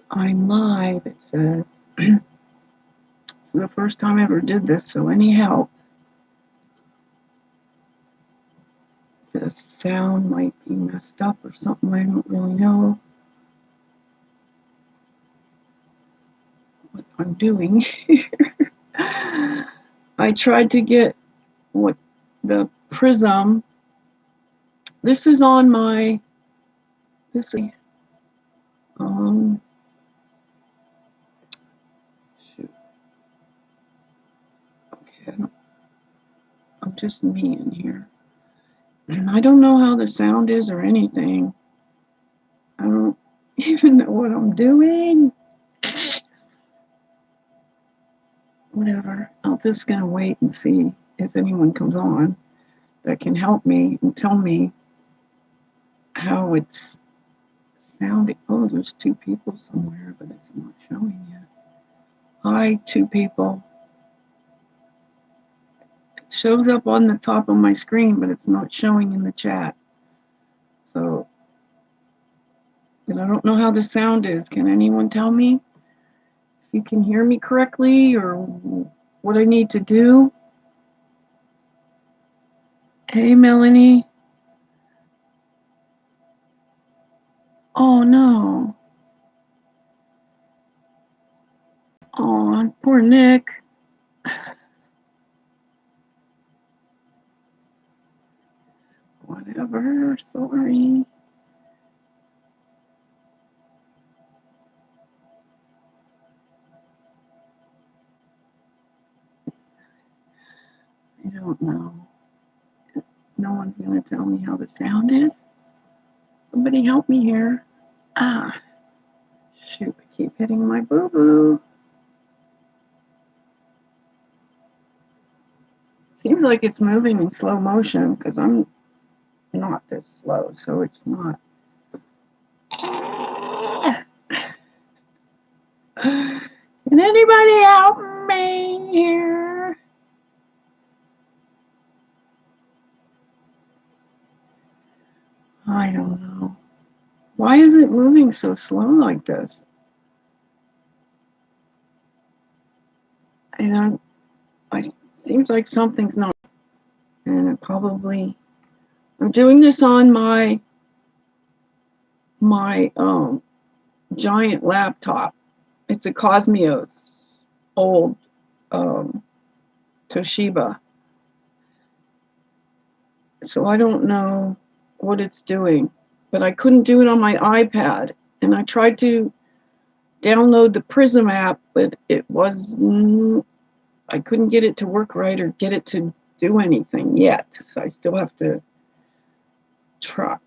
I'm live, it says. It's the first time I ever did this, so any help. The sound might be messed up or something, I don't really know what I'm doing here. I tried to get what the prism. This is on my um shoot. Okay, I'm just me in here. I don't know how the sound is or anything. I don't even know what I'm doing. Whatever. I'm just gonna wait and see if anyone comes on that can help me and tell me how it's sounding. Oh, there's two people somewhere, but it's not showing yet. Hi, two people. It shows up on the top of my screen, but it's not showing in the chat. So, and I don't know how the sound is. Can anyone tell me if you can hear me correctly or what I need to do? Hey, Melanie. Oh, no. Oh, poor Nick. Whatever, sorry. I don't know. No one's going to tell me how the sound is. Somebody help me here. Ah, shoot, I keep hitting my boo-boo. Seems like it's moving in slow motion because I'm not this slow, so it's not. Can anybody help me here? I don't know. Why is it moving so slow like this? And I seems like something's not. And it probably. I'm doing this on my giant laptop. It's a Cosmos old Toshiba. So I don't know what it's doing, but I couldn't do it on my iPad. And I tried to download the Prism app, but I couldn't get it to work right or get it to do anything yet. So I still have to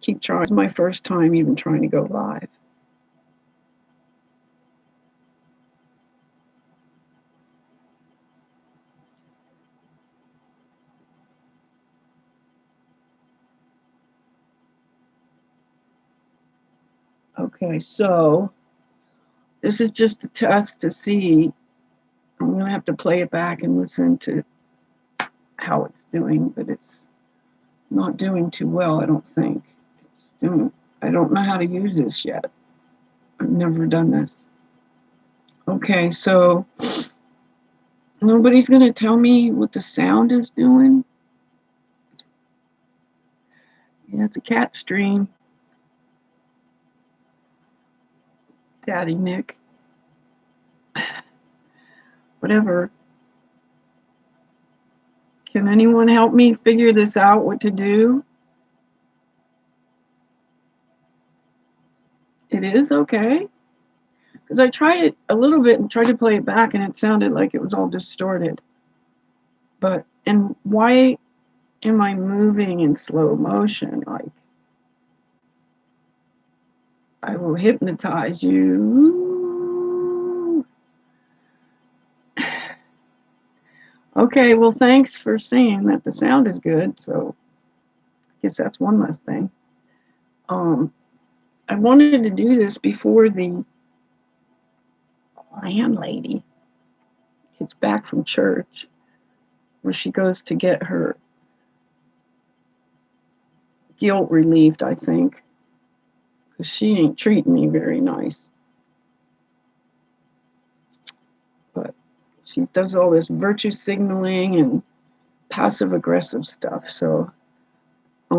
keep trying. It's my first time even trying to go live. Okay, so this is just a test to see. I'm going to have to play it back and listen to how it's doing, but it's not doing too well, I don't think. I don't know how to use this yet. I've never done this. Okay, so nobody's going to tell me what the sound is doing. Yeah, it's a cat stream. Daddy Nick. Whatever. Can anyone help me figure this out, what to do? It is okay. Because I tried it a little bit and tried to play it back and it sounded like it was all distorted. And why am I moving in slow motion? Like, I will hypnotize you. Okay, well, thanks for saying that the sound is good. So I guess that's one less thing. I wanted to do this before the landlady gets back from church, where she goes to get her guilt relieved, I think, because she ain't treating me very nice. she does all this virtue signaling and passive aggressive stuff. So, I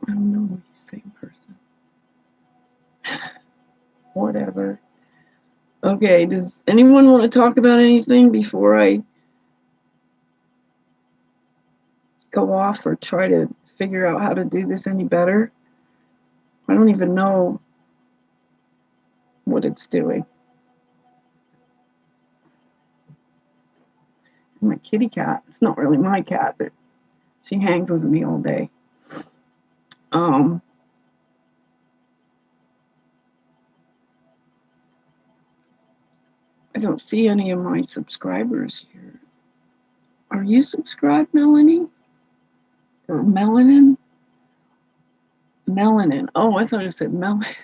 don't know, same person. Whatever. Okay, does anyone want to talk about anything before I go off or try to figure out how to do this any better? I don't even know what it's doing. My kitty cat, it's not really my cat, but she hangs with me all day. I don't see any of my subscribers here. Are you subscribed, Melanie? Or Melanin? Melanin. Oh, I thought it said melanin.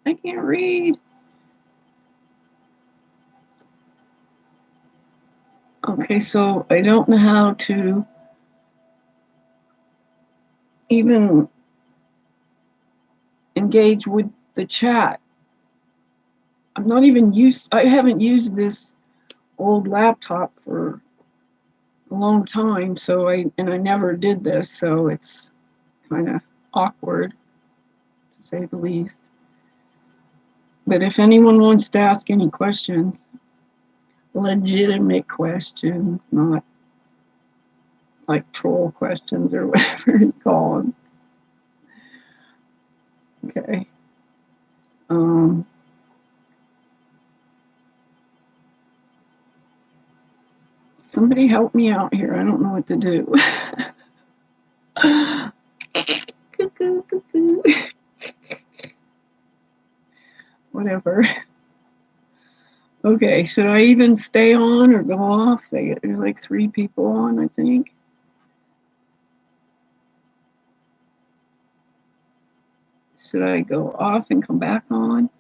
I can't read. Okay, so I don't know how to even engage with the chat. I haven't used this old laptop for a long time, so I never did this, so it's kind of awkward, to say the least. But if anyone wants to ask any questions, legitimate questions, not like troll questions or whatever you call them. Okay. Somebody help me out here. I don't know what to do. Cuckoo, cuckoo. Whatever. Okay, should I even stay on or go off? There's like 3 people on, I think. Should I go off and come back on?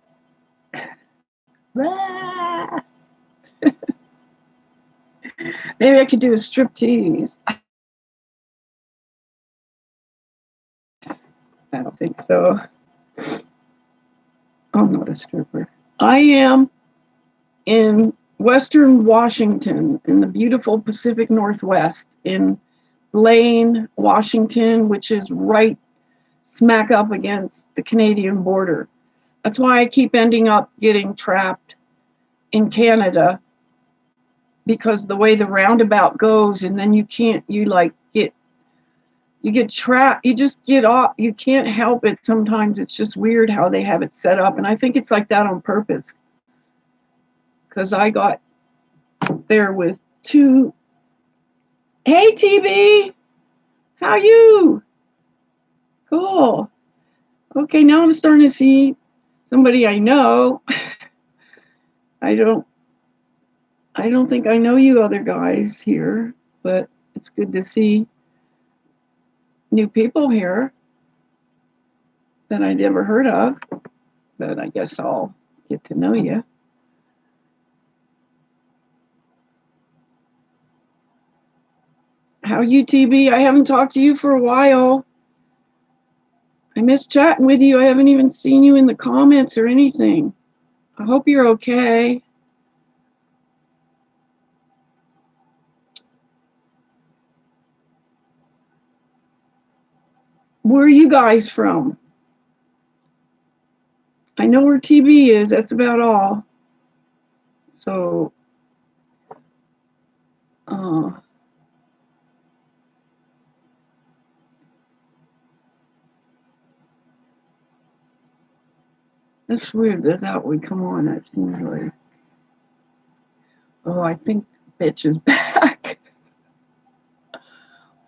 Maybe I could do a striptease. I don't think so. I'm not a stripper. I am in Western Washington, in the beautiful Pacific Northwest, in Blaine, Washington, which is right smack up against the Canadian border. That's why I keep ending up getting trapped in Canada, because the way the roundabout goes, and then you get trapped, you just get off, you can't help it. Sometimes it's just weird how they have it set up, and I think it's like that on purpose, because I got there with 2. Hey TB, how you? Cool. Okay, now I'm starting to see somebody I know. I don't think I know you other guys here, but it's good to see new people here that I never heard of. But I guess I'll get to know you. How you, TB? I haven't talked to you for a while. I miss chatting with you. I haven't even seen you in the comments or anything. I hope you're okay. Where are you guys from? I know where TB is. That's about all. So, that's weird that would come on. That seems like, oh, I think bitch is back. I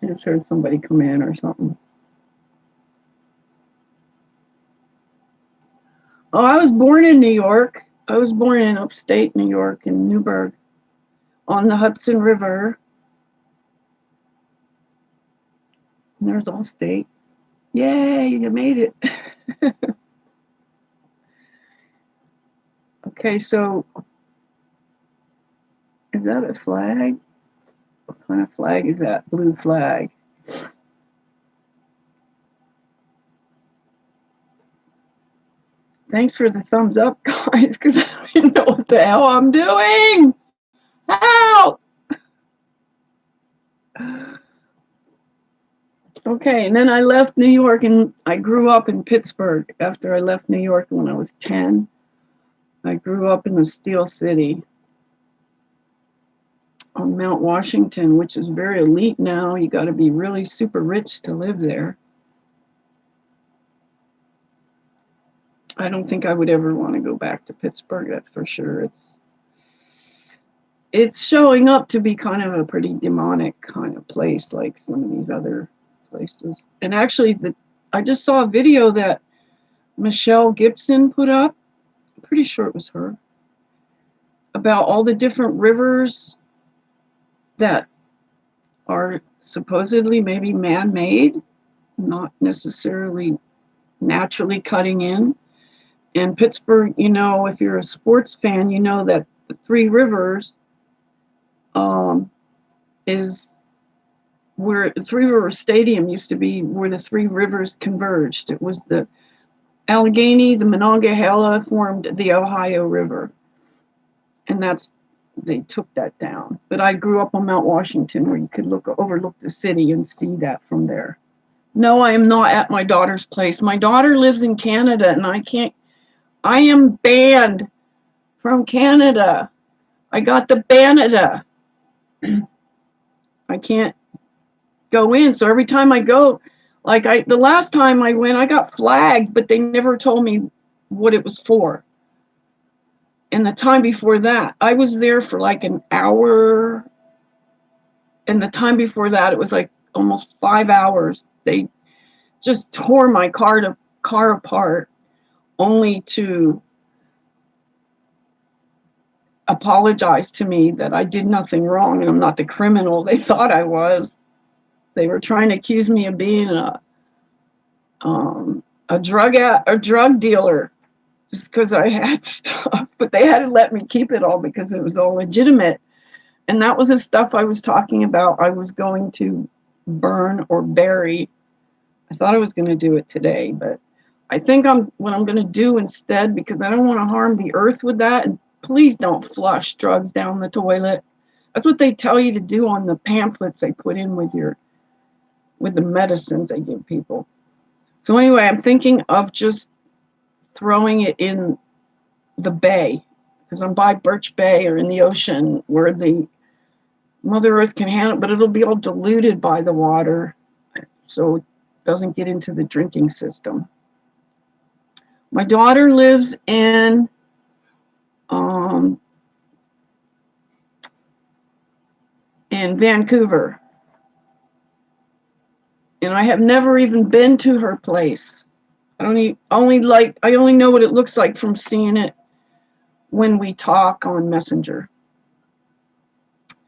just heard somebody come in or something. Oh, I was born in New York. I was born in upstate New York in Newburgh on the Hudson River. And there's Allstate. Yay, you made it. Okay, so is that a flag? What kind of flag is that? Blue flag. Thanks for the thumbs up, guys, because I don't even know what the hell I'm doing. Help! Okay, and then I left New York and I grew up in Pittsburgh after I left New York when I was 10. I grew up in the Steel City on Mount Washington, which is very elite now. You got to be really super rich to live there. I don't think I would ever want to go back to Pittsburgh, that's for sure. It's showing up to be kind of a pretty demonic kind of place, like some of these other places. And actually, I just saw a video that Michelle Gibson put up. I'm pretty sure it was her, about all the different rivers that are supposedly maybe man-made, not necessarily naturally cutting in. And Pittsburgh, you know, if you're a sports fan, you know that the Three Rivers is where the Three River Stadium used to be, where the Three Rivers converged. It was the Allegheny, the Monongahela formed the Ohio River, and they took that down. But I grew up on Mount Washington, where you could overlook the city and see that from there. No, I am not at my daughter's place. My daughter lives in Canada, and I am banned from Canada. I got the Banada. I can't go in. So every time I go, the last time I went, I got flagged, but they never told me what it was for. And the time before that, I was there for like an hour. And the time before that, it was like almost 5 hours. They just tore my car apart, only to apologize to me that I did nothing wrong and I'm not the criminal they thought I was. They were trying to accuse me of being a drug dealer just because I had stuff, but they had to let me keep it all because it was all legitimate. And that was the stuff I was talking about. I was going to burn or bury. I thought I was going to do it today, but I think what I'm going to do instead, because I don't want to harm the earth with that. And please don't flush drugs down the toilet. That's what they tell you to do on the pamphlets they put in with the medicines they give people. So anyway, I'm thinking of just throwing it in the bay, because I'm by Birch Bay or in the ocean where the Mother Earth can handle it, but it'll be all diluted by the water, so it doesn't get into the drinking system. My daughter lives in Vancouver, and I have never even been to her place. I only know what it looks like from seeing it when we talk on Messenger.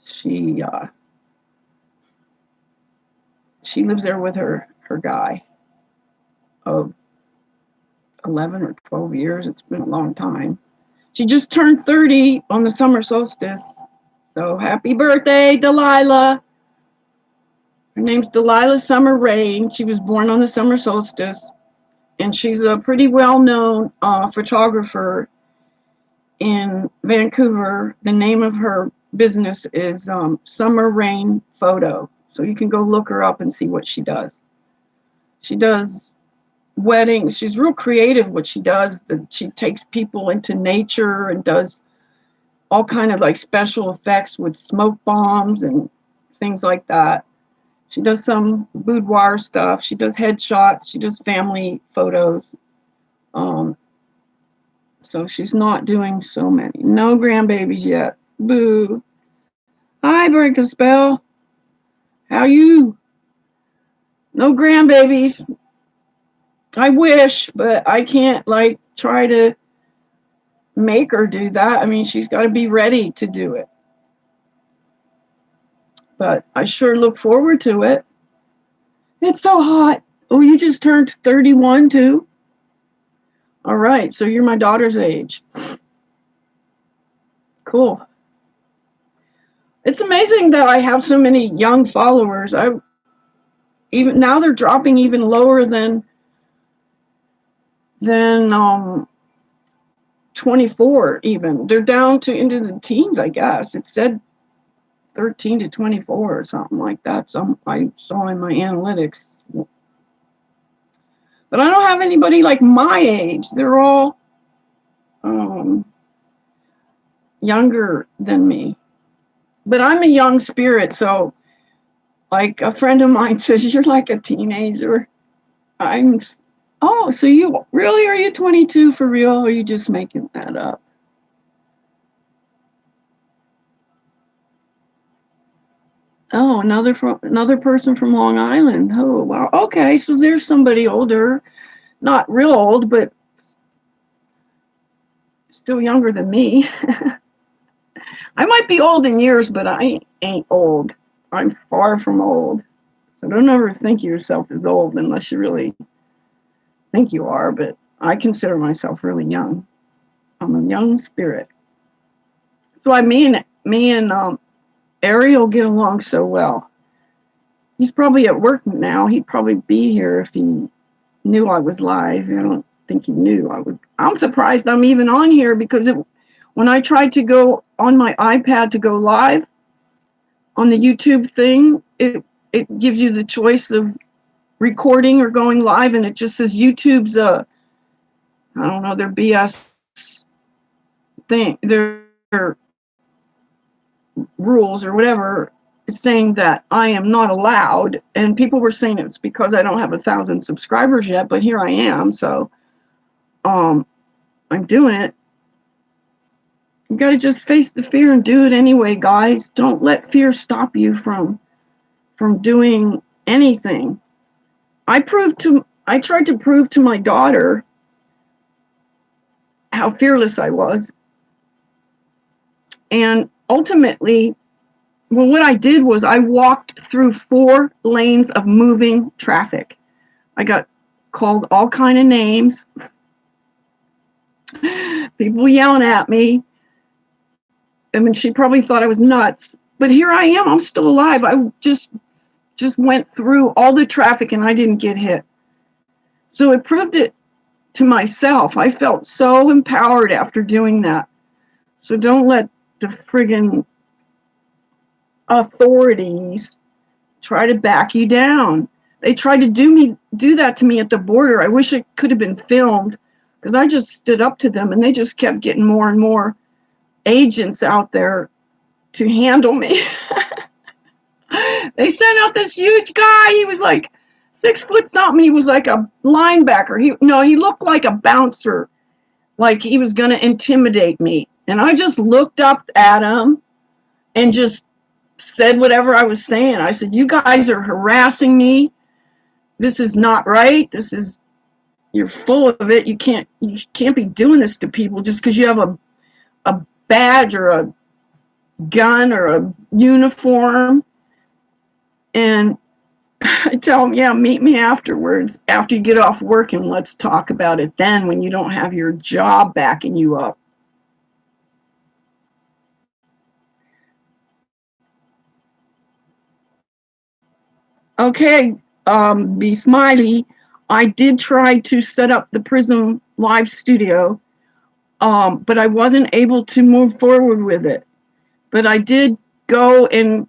She lives there with her guy of 11 or 12 years. It's been a long time. She just turned 30 on the summer solstice. So happy birthday, Delilah. Her name's Delilah Summer Rain. She was born on the summer solstice. And she's a pretty well-known photographer in Vancouver. The name of her business is Summer Rain Photo. So you can go look her up and see what she does. She does weddings. She's real creative what she does. She takes people into nature and does all kind of like special effects with smoke bombs and things like that. She does some boudoir stuff. She does headshots. She does family photos. So she's not doing so many. No grandbabies yet. Boo. Hi, Break a Spell. How you? No grandbabies. I wish, but I can't try to make her do that. I mean, she's got to be ready to do it. But I sure look forward to it. It's so hot. Oh, you just turned 31 too? All right, so you're my daughter's age. Cool. It's amazing that I have so many young followers. Even now they're dropping even lower than 24 even. They're down to into the teens, I guess. It said 13 to 24 or something like that. I saw in my analytics. But I don't have anybody like my age. They're all younger than me. But I'm a young spirit, so like a friend of mine says, you're like a teenager. I'm, oh, so you really, are you 22 for real, or are you just making that up? Oh, another person from Long Island. Oh, wow. Okay, so there's somebody older, not real old, but still younger than me. I might be old in years, but I ain't old. I'm far from old. So don't ever think of yourself as old unless you really think you are, but I consider myself really young. I'm a young spirit. So me and Ariel get along so well. He's probably at work now. He'd probably be here if he knew I was live. I don't think he knew I was. I'm surprised I'm even on here because when I tried to go on my iPad to go live on the YouTube thing, it gives you the choice of recording or going live, and it just says YouTube's I don't know, their BS thing, their rules or whatever, is saying that I am not allowed. And people were saying it's because I don't have 1,000 subscribers yet, but here I am, so I'm doing it. You gotta just face the fear and do it anyway, guys. Don't let fear stop you from doing anything. I tried to prove to my daughter how fearless I was. And ultimately, well, what I did was I walked through 4 lanes of moving traffic. I got called all kind of names. People yelling at me. I mean, she probably thought I was nuts. But here I am. I'm still alive. I just went through all the traffic and I didn't get hit. So it proved it to myself. I felt so empowered after doing that. So don't let the friggin' authorities try to back you down. They tried to do that to me at the border. I wish it could have been filmed because I just stood up to them and they just kept getting more and more agents out there to handle me. They sent out this huge guy. He was like 6 foot something. He was like a linebacker. He looked like a bouncer, like he was going to intimidate me. And I just looked up at him and just said whatever I was saying. I said, "You guys are harassing me. This is not right. You're full of it. You can't be doing this to people just because you have a badge or a gun or a uniform." And I tell them, "Yeah, meet me afterwards, after you get off work, and let's talk about it then when you don't have your job backing you up." Okay, be smiley. I did try to set up the Prism Live Studio, but I wasn't able to move forward with it. But I did go and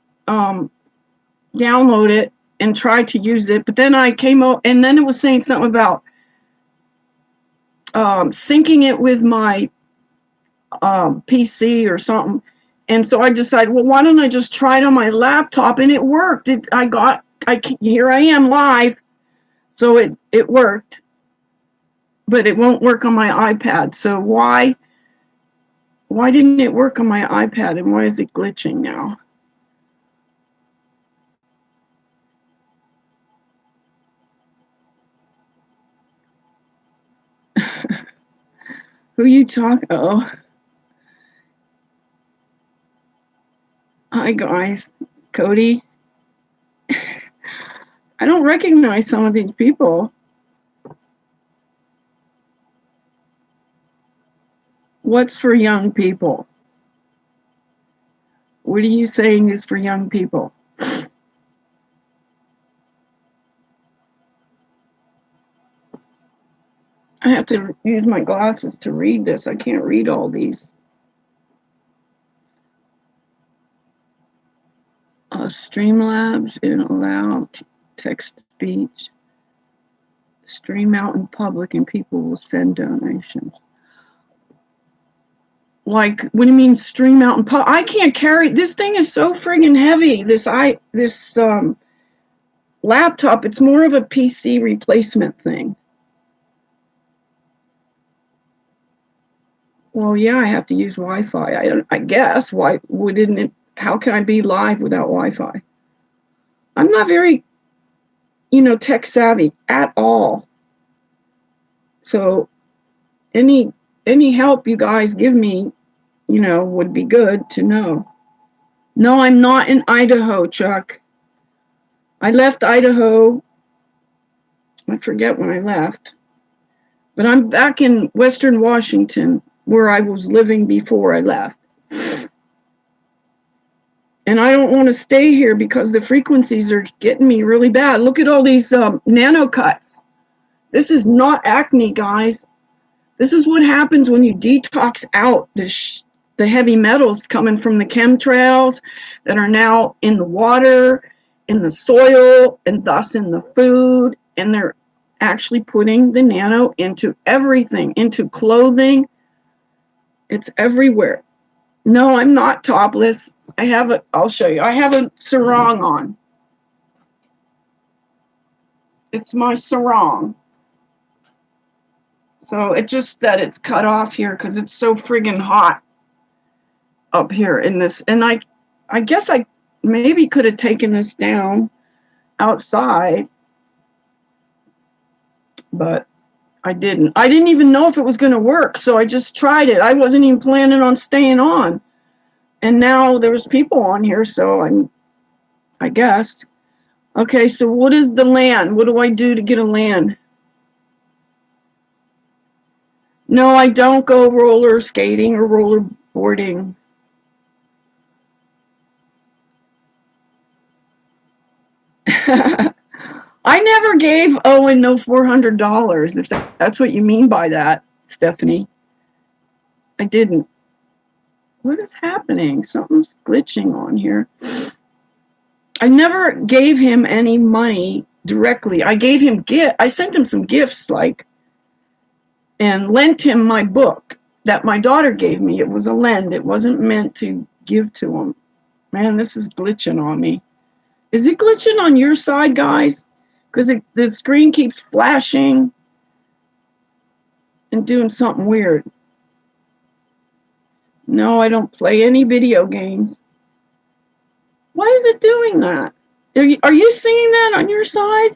download it and try to use it. But then I came out, and then it was saying something about syncing it with my PC or something. And so I decided, well, why don't I just try it on my laptop? And it worked. Here I am live. So it worked, but it won't work on my iPad. So why didn't it work on my iPad, and why is it glitching now? Who you talking? Oh, hi guys, Cody. I don't recognize some of these people. What's for young people? What are you saying is for young people? have to use my glasses to read this. I can't read all these. Streamlabs, it allows text-to-speech. Stream out in public and people will send donations. Like, what do you mean stream out in public? I can't carry, this thing is so friggin' heavy. This laptop, it's more of a PC replacement thing. Well, yeah, I have to use Wi-Fi. I guess. Why wouldn't it? How can I be live without Wi-Fi? I'm not very, tech savvy at all. So any help you guys give me, would be good to know. No, I'm not in Idaho, Chuck. I left Idaho. I forget when I left. But I'm back in Western Washington, where I was living before I left. And I don't want to stay here because the frequencies are getting me really bad. Look at all these nano cuts. This is not acne, guys. This is what happens when you detox out the heavy metals coming from the chemtrails that are now in the water, in the soil, and thus in the food. And they're actually putting the nano into everything, into clothing. It's everywhere. No, I'm not topless. I'll show you. I have a sarong on. It's my sarong. So it's just that it's cut off here because it's so friggin' hot up here in this. And I guess I maybe could have taken this down outside, but I didn't. I didn't even know if it was going to work, so I just tried it. I wasn't even planning on staying on. And now there's people on here, so I guess. Okay, so what is the LAN? What do I do to get a LAN? No, I don't go roller skating or roller boarding. I never gave Owen no $400, if that's what you mean by that, Stephanie. I didn't. What is happening? Something's glitching on here. I never gave him any money directly. I sent him some gifts, and lent him my book that my daughter gave me. It was a lend. It wasn't meant to give to him. Man, this is glitching on me. Is it glitching on your side, guys? Because the screen keeps flashing and doing something weird. No, I don't play any video games. Why is it doing that? Are you seeing that on your side?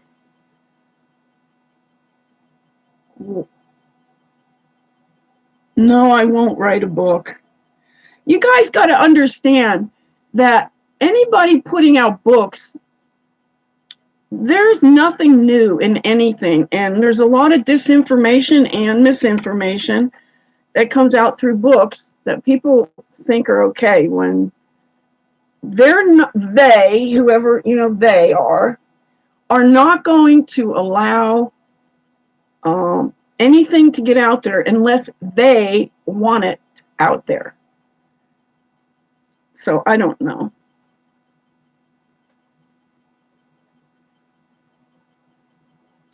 No, I won't write a book. You guys got to understand that anybody putting out books, there's nothing new in anything. And there's a lot of disinformation and misinformation that comes out through books that people think are okay when they're not, whoever, they are not going to allow anything to get out there unless they want it out there. So I don't know.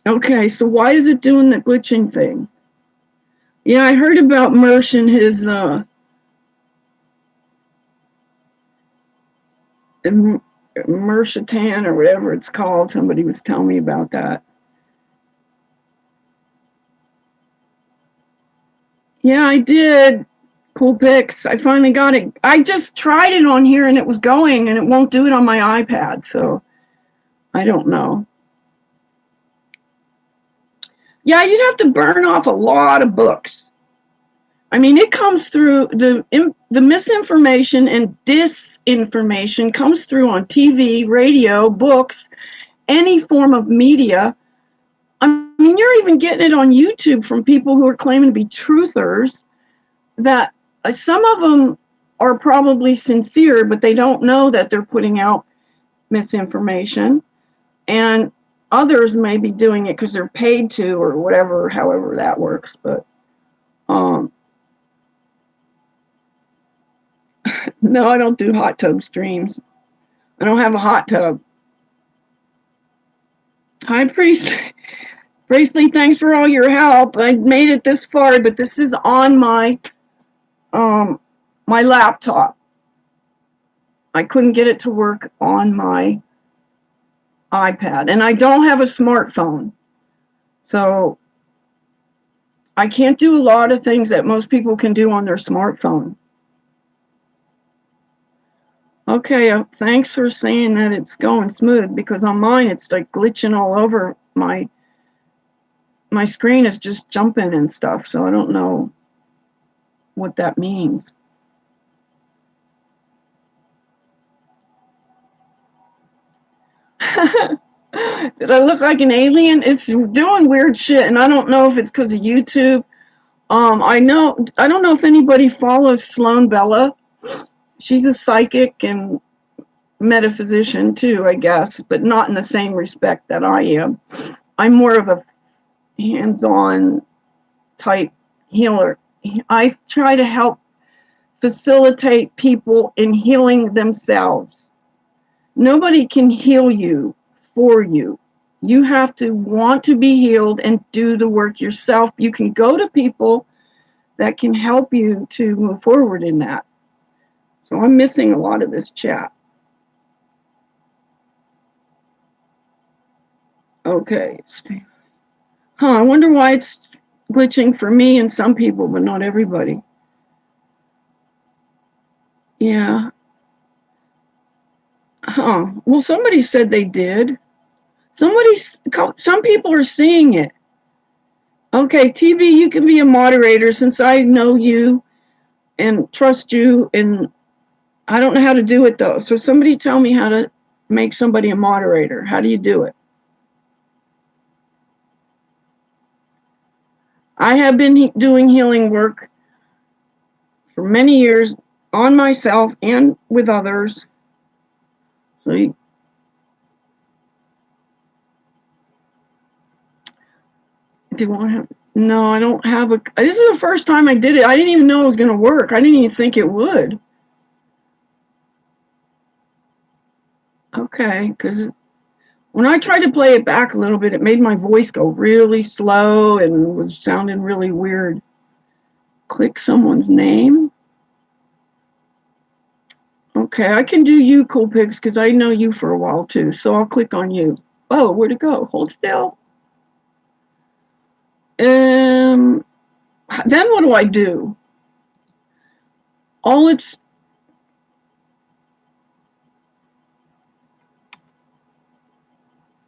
Okay, so why is it doing the glitching thing? Yeah, I heard about Mersh and his Mershatan or whatever it's called. Somebody was telling me about that. Yeah, I did. Cool pics. I finally got it. I just tried it on here and it was going and it won't do it on my iPad. So I don't know. Yeah, you'd have to burn off a lot of books. I mean, it comes through, the misinformation and disinformation comes through on TV, radio, books, any form of media. I mean, you're even getting it on YouTube from people who are claiming to be truthers, that some of them are probably sincere, but they don't know that they're putting out misinformation. And others may be doing it because they're paid to or whatever, however that works. But no, I don't do hot tub streams. I don't have a hot tub. Hi, Priestley, thanks for all your help. I made it this far, but this is on my my laptop. I couldn't get it to work on my iPad, and I don't have a smartphone. So I can't do a lot of things that most people can do on their smartphone. Okay, thanks for saying that it's going smooth, because on mine it's like glitching all over. My screen is just jumping and stuff, so I don't know what that means. Did I look like an alien? It's doing weird shit, and I don't know if it's because of YouTube. I don't know if anybody follows Sloan Bella. She's a psychic and metaphysician too, I guess, but not in the same respect that I am. I'm more of a hands-on type healer. I try to help facilitate people in healing themselves. Nobody can heal you for you. You have to want to be healed and do the work yourself. You can go to people that can help you to move forward in that. So I'm missing a lot of this chat. Okay. I wonder why it's glitching for me and some people, but not everybody. Yeah. Well, somebody said they did. Some people are seeing it. Okay, TV, you can be a moderator since I know you and trust you, and I don't know how to do it though. So somebody tell me how to make somebody a moderator. How do you do it? I have been doing healing work for many years on myself and with others. So do I have? No, I don't have a. This is the first time I did it. I didn't even know it was going to work. I didn't even think it would. Okay, because when I tried to play it back a little bit, it made my voice go really slow and was sounding really weird. Click someone's name. Okay, I can do you, Cool Pigs, because I know you for a while too. So I'll click on you. Oh, where'd it go? Hold still. Then what do I do? All it's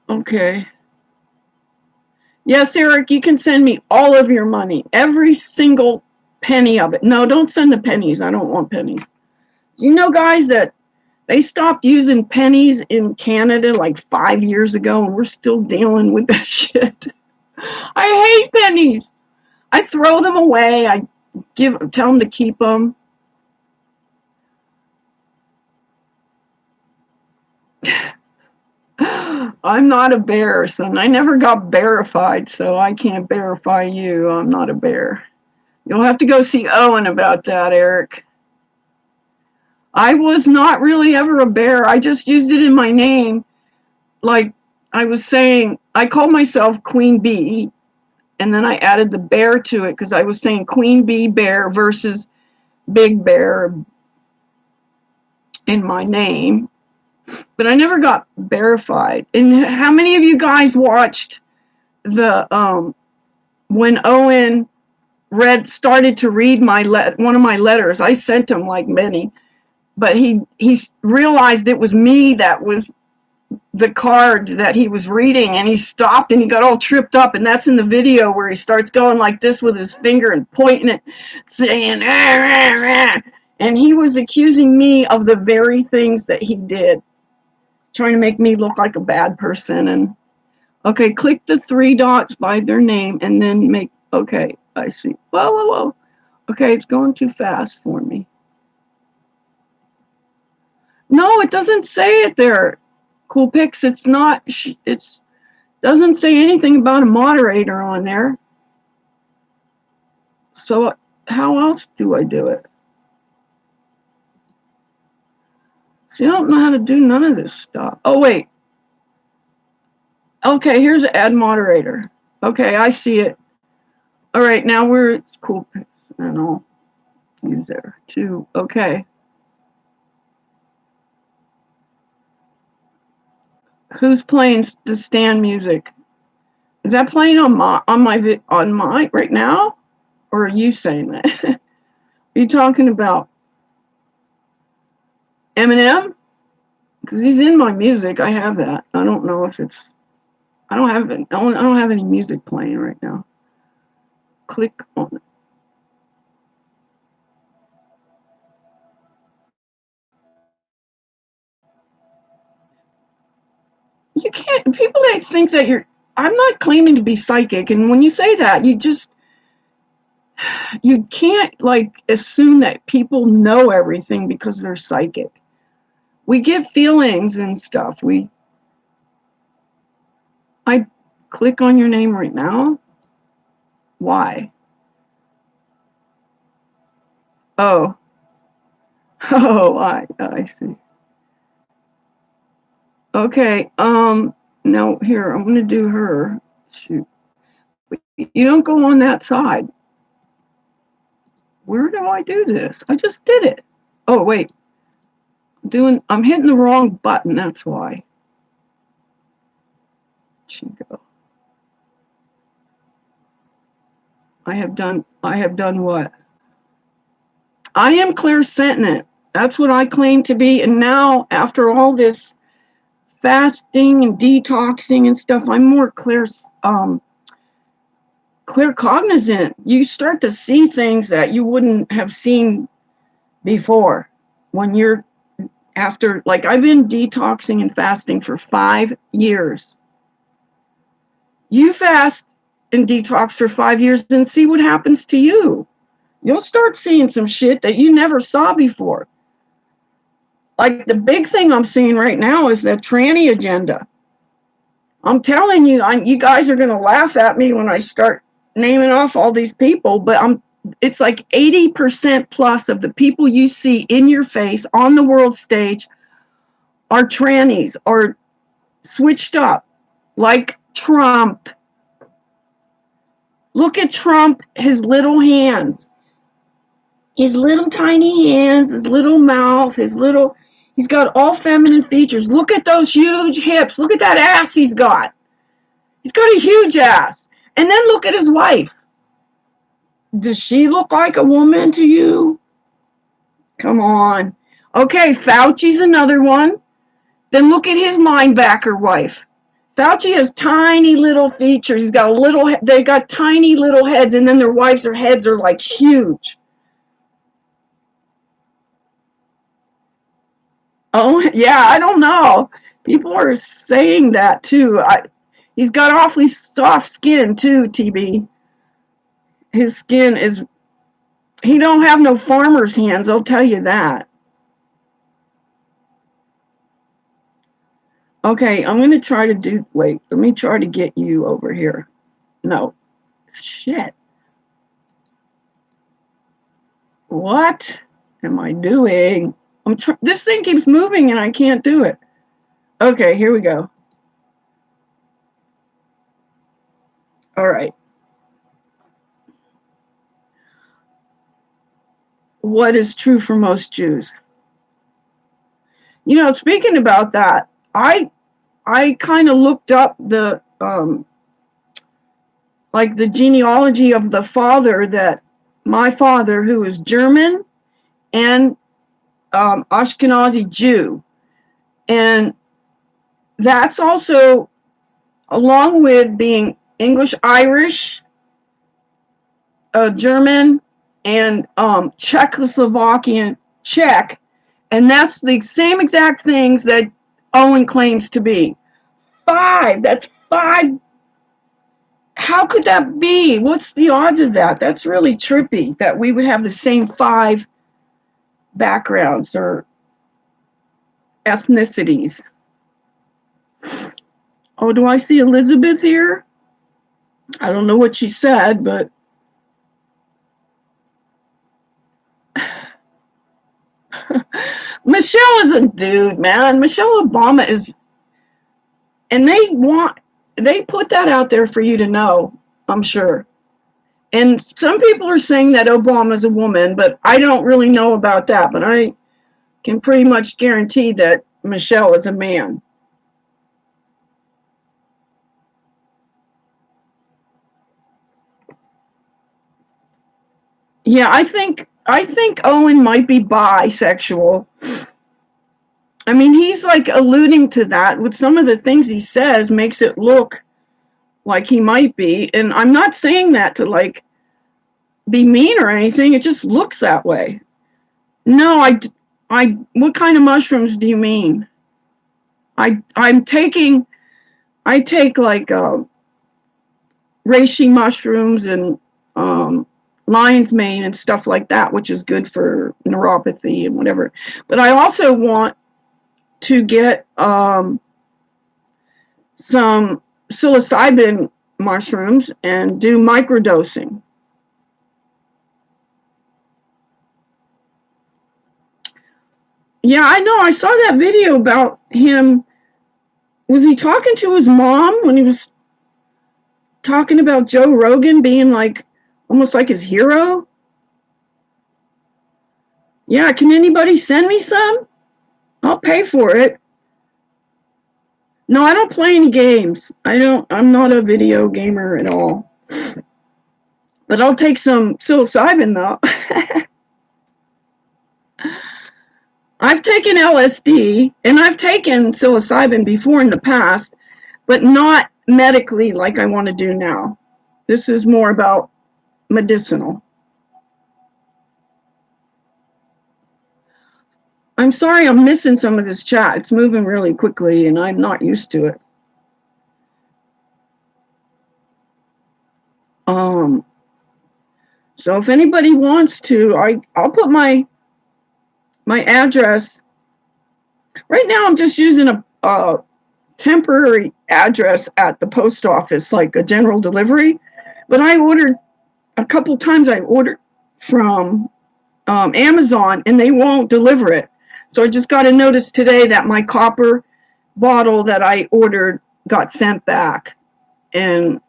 okay. Yes, Eric, you can send me all of your money, every single penny of it. No, don't send the pennies. I don't want pennies. You know, guys, that they stopped using pennies in Canada like 5 years ago, and we're still dealing with that shit. I hate pennies. I throw them away. I tell them to keep them. I'm not a bear, son. I never got bearified, so I can't verify you. I'm not a bear. You'll have to go see Owen about that, Eric. I was not really ever a bear. I just used it in my name. Like I was saying, I called myself Queen Bee, and then I added the bear to it because I was saying Queen Bee Bear versus Big Bear in my name. But I never got verified. And how many of you guys watched the when Owen started to read one of my letters? I sent him like many, but he realized it was me that was the card that he was reading, and he stopped and he got all tripped up, and that's in the video where he starts going like this with his finger and pointing it, saying ah, ah, ah. And he was accusing me of the very things that he did, trying to make me look like a bad person. And okay, click the 3 dots by their name and then make, okay, I see. Whoa. Okay, it's going too fast for me. No, it doesn't say it there. Cool Pics, it's not, Doesn't say anything about a moderator on there. So how else do I do it? See, I don't know how to do none of this stuff. Oh, wait. Okay, here's add moderator. Okay, I see it. All right, now we're cool pics and I'll use there too. Okay. Who's playing the stand music? Is that playing on my right now? Or are you saying that? Are you talking about Eminem? Because he's in my music. I have that. I don't know if it's. I don't have any music playing right now. Click on it. You can't. People that think that you're. I'm not claiming to be psychic, and when you say that, you can't like assume that people know everything because they're psychic. We get feelings and stuff. I click on your name right now. Why? Oh. Oh, I see. Okay. Now here, I'm gonna do her. Shoot. You don't go on that side. Where do I do this? I just did it. Oh wait. I'm hitting the wrong button, that's why. Chico. I have done what? I am clairsentient. That's what I claim to be. And now, after all this fasting and detoxing and stuff, I'm more claircognizant. You start to see things that you wouldn't have seen before when you're after, like, I've been detoxing and fasting for 5 years. You fast and detox for 5 years and see what happens to you. You'll start seeing some shit that you never saw before. Like the big thing I'm seeing right now is that tranny agenda. I'm telling you, you guys are going to laugh at me when I start naming off all these people, but it's like 80% plus of the people you see in your face on the world stage are trannies or switched up, like Trump. Look at Trump, his little hands. His little tiny hands, his little mouth, he's got all feminine features. Look at those huge hips. Look at that ass he's got. He's got a huge ass. And then look at his wife. Does she look like a woman to you? Come on. Okay, Fauci's another one. Then look at his linebacker wife. Fauci has tiny little features. They got tiny little heads, and then their wives' heads are like huge. Oh, yeah, I don't know. People are saying that too. He's got awfully soft skin too, TB. His skin is, he don't have no farmer's hands, I'll tell you that. Okay, I'm going to try to wait, let me try to get you over here. No. Shit. What am I doing? This thing keeps moving and I can't do it. Okay, here we go. All right. What is true for most Jews? You know, speaking about that, I kind of looked up the like the genealogy of the father that my father, who is German and Ashkenazi Jew, and that's also along with being English, Irish, German, and Czechoslovakian Czech, and that's the same exact things that Owen claims to be. 5. That's 5. How could that be? What's the odds of that? That's really trippy that we would have the same 5 backgrounds or ethnicities. Oh, do I see Elizabeth here? I don't know what she said, but Michelle is a dude, man. Michelle Obama is, and they put that out there for you to know, I'm sure. And some people are saying that Obama's a woman, but I don't really know about that. But I can pretty much guarantee that Michelle is a man. Yeah, I think Owen might be bisexual. I mean, he's like alluding to that with some of the things he says makes it look like he might be. And I'm not saying that to like be mean or anything. It just looks that way. No, what kind of mushrooms do you mean? I take like reishi mushrooms and lion's mane and stuff like that, which is good for neuropathy and whatever. But I also want to get some psilocybin mushrooms and do microdosing. Yeah, I know. I saw that video about him. Was he talking to his mom when he was talking about Joe Rogan being like almost like his hero? Yeah, can anybody send me some? I'll pay for it. No, I don't play any games. I'm not a video gamer at all. But I'll take some psilocybin though. I've taken LSD and I've taken psilocybin before in the past, but not medically like I want to do now. This is more about medicinal. I'm sorry I'm missing some of this chat. It's moving really quickly and I'm not used to it. Um, so if anybody wants to, I'll put my address. Right now I'm just using a temporary address at the post office, like a general delivery. But I ordered a couple times. I ordered from Amazon, and they won't deliver it. So I just got a notice today that my copper bottle that I ordered got sent back, and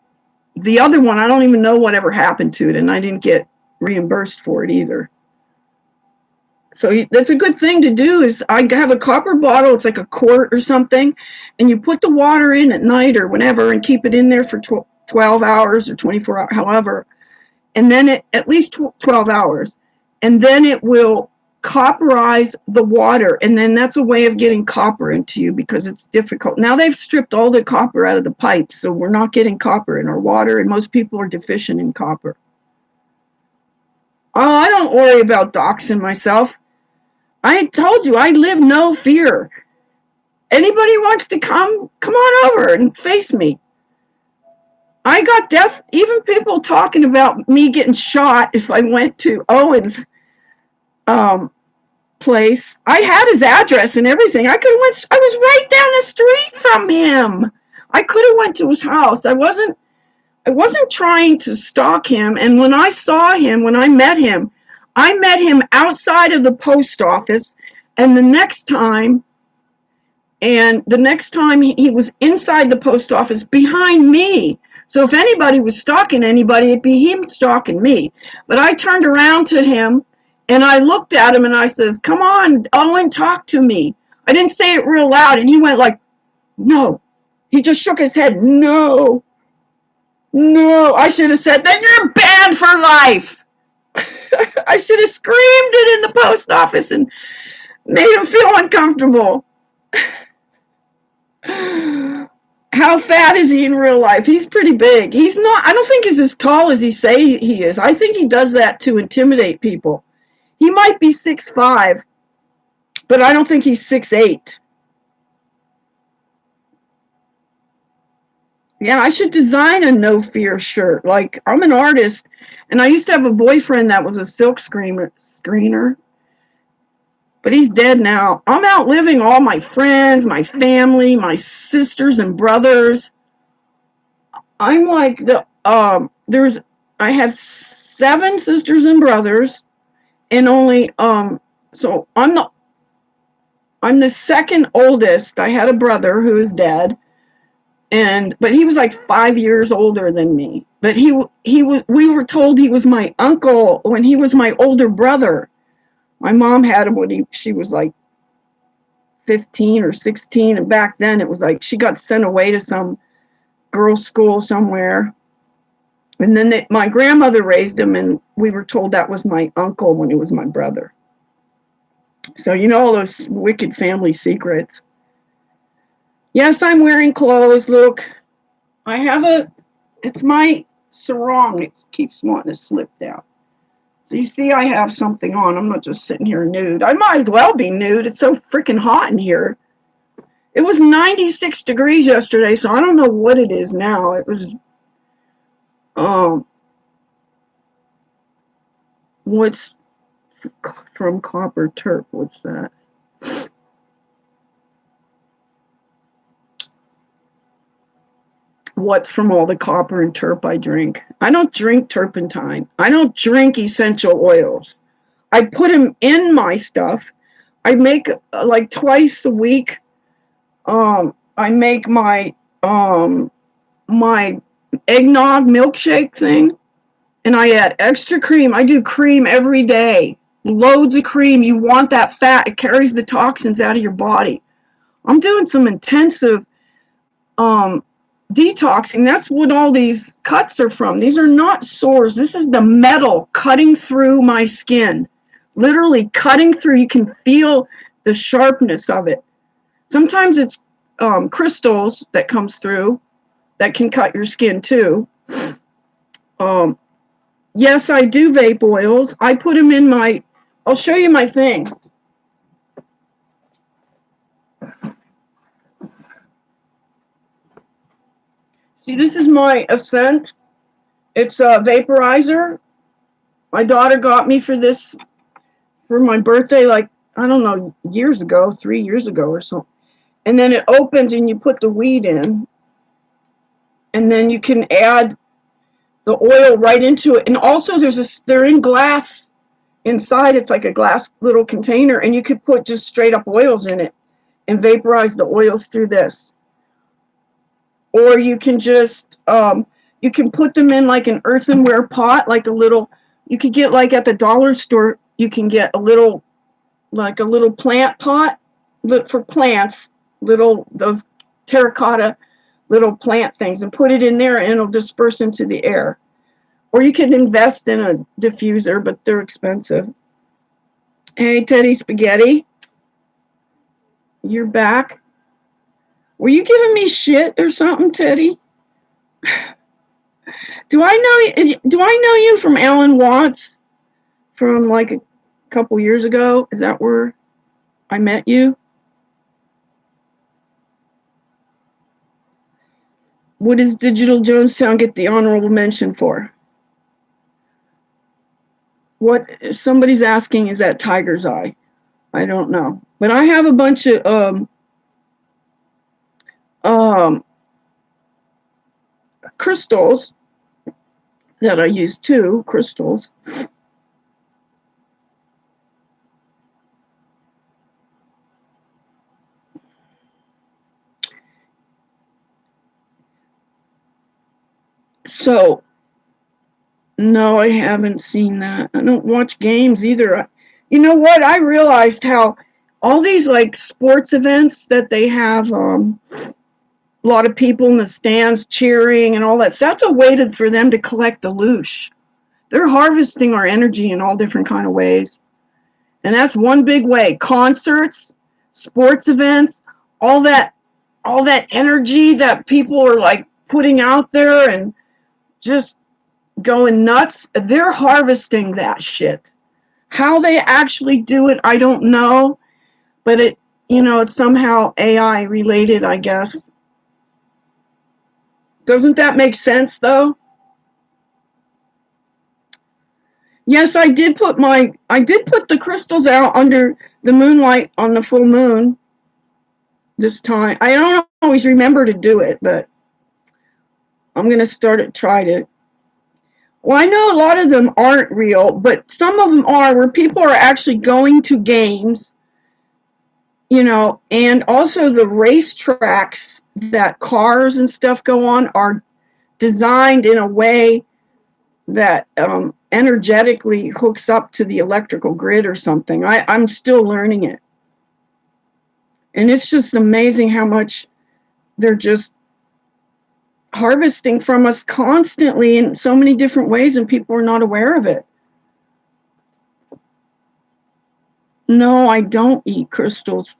the other one I don't even know whatever happened to it, and I didn't get reimbursed for it either. So that's a good thing to do. Is I have a copper bottle. It's like a quart or something, and you put the water in at night or whenever, and keep it in there for 12 hours or 24 hours, however, and then at least 12 hours, and then it will copperize the water, and then that's a way of getting copper into you because it's difficult. Now they've stripped all the copper out of the pipes, so we're not getting copper in our water, and most people are deficient in copper. Oh, I don't worry about doxing myself. I told you I live no fear. Anybody wants to come on over and face me. I got death, even people talking about me getting shot if I went to Owen's um, place. I had his address and everything. I was right down the street from him. I could have went to his house. I wasn't trying to stalk him. And when I saw him, when I met him outside of the post office. And the next time he was inside the post office behind me. So if anybody was stalking anybody, it'd be him stalking me. But I turned around to him and I looked at him and I says, "Come on, Owen, talk to me." I didn't say it real loud, and he went like, "No." He just shook his head. "No, no." I should have said, "Then you're banned for life." I should have screamed it in the post office and made him feel uncomfortable. How fat is he in real life? He's pretty big. He's not, I don't think he's as tall as he say he is. I think he does that to intimidate people. He might be 6'5", but I don't think he's 6'8". Yeah, I should design a no fear shirt. Like, I'm an artist, and I used to have a boyfriend that was a silk screener, but he's dead now. I'm outliving all my friends, my family, my sisters and brothers. I'm like I have 7 sisters and brothers, and only so I'm the second oldest. I had a brother who is dead, but he was like 5 years older than me. But we were told he was my uncle when he was my older brother. My mom had him when she was like 15 or 16, and back then it was like she got sent away to some girls' school somewhere. And then my grandmother raised him, and we were told that was my uncle when he was my brother. So you know all those wicked family secrets. Yes, I'm wearing clothes. Look, it's my sarong. It keeps wanting to slip down. So you see I have something on. I'm not just sitting here nude. I might as well be nude. It's so freaking hot in here. It was 96 degrees yesterday, so I don't know what it is now. It was, what's from Copper Turp? What's that? What's from all the copper and turp I drink? I don't drink turpentine. I don't drink essential oils. I put them in my stuff. I make like twice a week. I make my eggnog milkshake thing, and I add extra cream. I do cream every day. Loads of cream. You want that fat. It carries the toxins out of your body. I'm doing some intensive detoxing. That's what all these cuts are from. These are not sores. This is the metal cutting through my skin. Literally cutting through. You can feel the sharpness of it. Sometimes it's crystals that comes through that can cut your skin too. Yes, I do vape oils. I put them in I'll show you my thing. See, this is my Ascent. It's a vaporizer. My daughter got me for this for my birthday, like, I don't know, years ago, 3 years ago or so. And then it opens and you put the weed in. And then you can add the oil right into it. And also they're in glass inside. It's like a glass little container, and you could put just straight up oils in it and vaporize the oils through this. Or you can just you can put them in like an earthenware pot, like you could get like at the dollar store, you can get a little plant pot for plants, those terracotta little plant things, and put it in there and it'll disperse into the air. Or you can invest in a diffuser, but they're expensive. Hey, Teddy Spaghetti, you're back. Were you giving me shit or something, Teddy? Do I know you from Alan Watts from like a couple years ago? Is that where I met you? What does Digital Jonestown get the honorable mention for? What somebody's asking, is that Tiger's Eye? I don't know. But I have a bunch of crystals that I use too, crystals. So, no, I haven't seen that. I don't watch games either. You know what? I realized how all these like sports events that they have a lot of people in the stands cheering and all that. So that's a way for them to collect the loosh. They're harvesting our energy in all different kind of ways. And that's one big way. Concerts, sports events, all that energy that people are like putting out there and just going nuts, they're harvesting that shit. How they actually do it, I don't know, but it's somehow AI related, I guess. Doesn't that make sense though? Yes, I did put the crystals out under the moonlight on the full moon this time. I don't always remember to do it, but I'm gonna try to. Well, I know a lot of them aren't real, but some of them are, where people are actually going to games, and also the racetracks that cars and stuff go on are designed in a way that energetically hooks up to the electrical grid or something. I'm still learning it. And it's just amazing how much they're just harvesting from us constantly in so many different ways, and people are not aware of it. No, I don't eat crystals.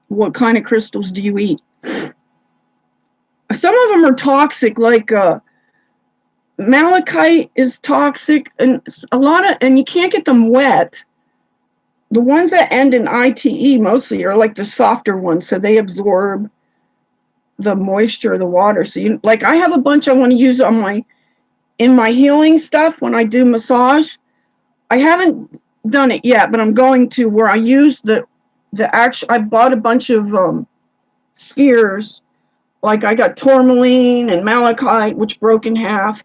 What kind of crystals do you eat? Some of them are toxic, like malachite is toxic, and and you can't get them wet. The ones that end in ITE mostly are like the softer ones, so they absorb the moisture of the water. So like I have a bunch I want to use in my healing stuff when I do massage. I haven't done it yet, but I'm going to, where I use the actual. I bought a bunch of spheres. Like I got tourmaline and malachite, which broke in half.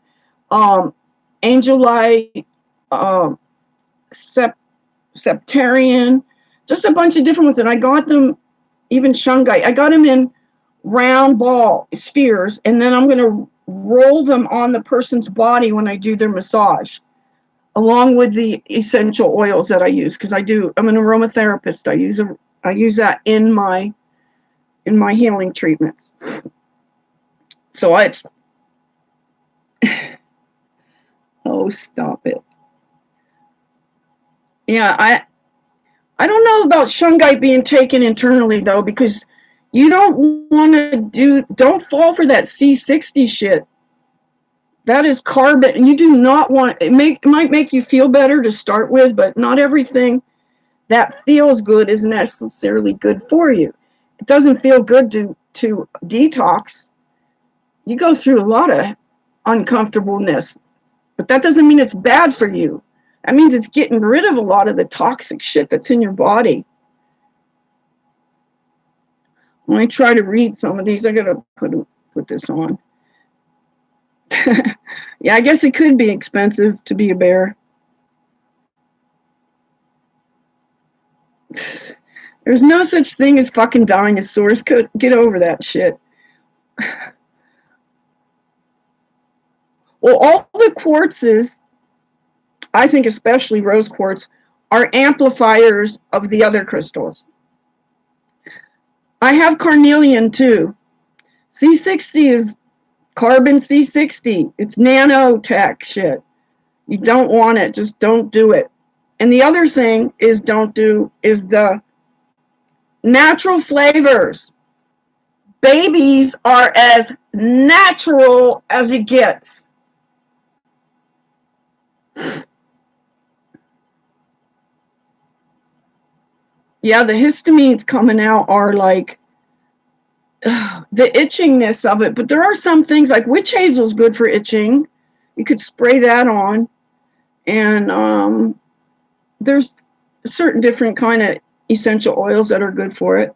Um, Angelite, um, sept, septarian, just a bunch of different ones, and I got them. Even shungite, I got them in round ball spheres, and then I'm going to roll them on the person's body when I do their massage, along with the essential oils that I use, because I'm an aromatherapist. I use that in my healing treatments. So it's oh, stop it. Yeah, I don't know about shungite being taken internally though, because you don't want to don't fall for that C60 shit. That is carbon, and you do not want it might make you feel better to start with, but not everything that feels good is necessarily good for you. It doesn't feel good to detox. You go through a lot of uncomfortableness, but that doesn't mean it's bad for you. That means it's getting rid of a lot of the toxic shit that's in your body. When I try to read some of these, I gotta put this on. Yeah, I guess it could be expensive to be a bear. There's no such thing as fucking dinosaurs. Get over that shit. Well, all the quartzes, I think especially rose quartz, are amplifiers of the other crystals. I have carnelian too. C60 is carbon C60. It's nanotech shit. You don't want it. Just don't do it. And the other thing is the natural flavors. Babies are as natural as it gets. Yeah, the histamines coming out are like the itchingness of it. But there are some things like witch hazel is good for itching. You could spray that on, and there's certain different kind of essential oils that are good for it.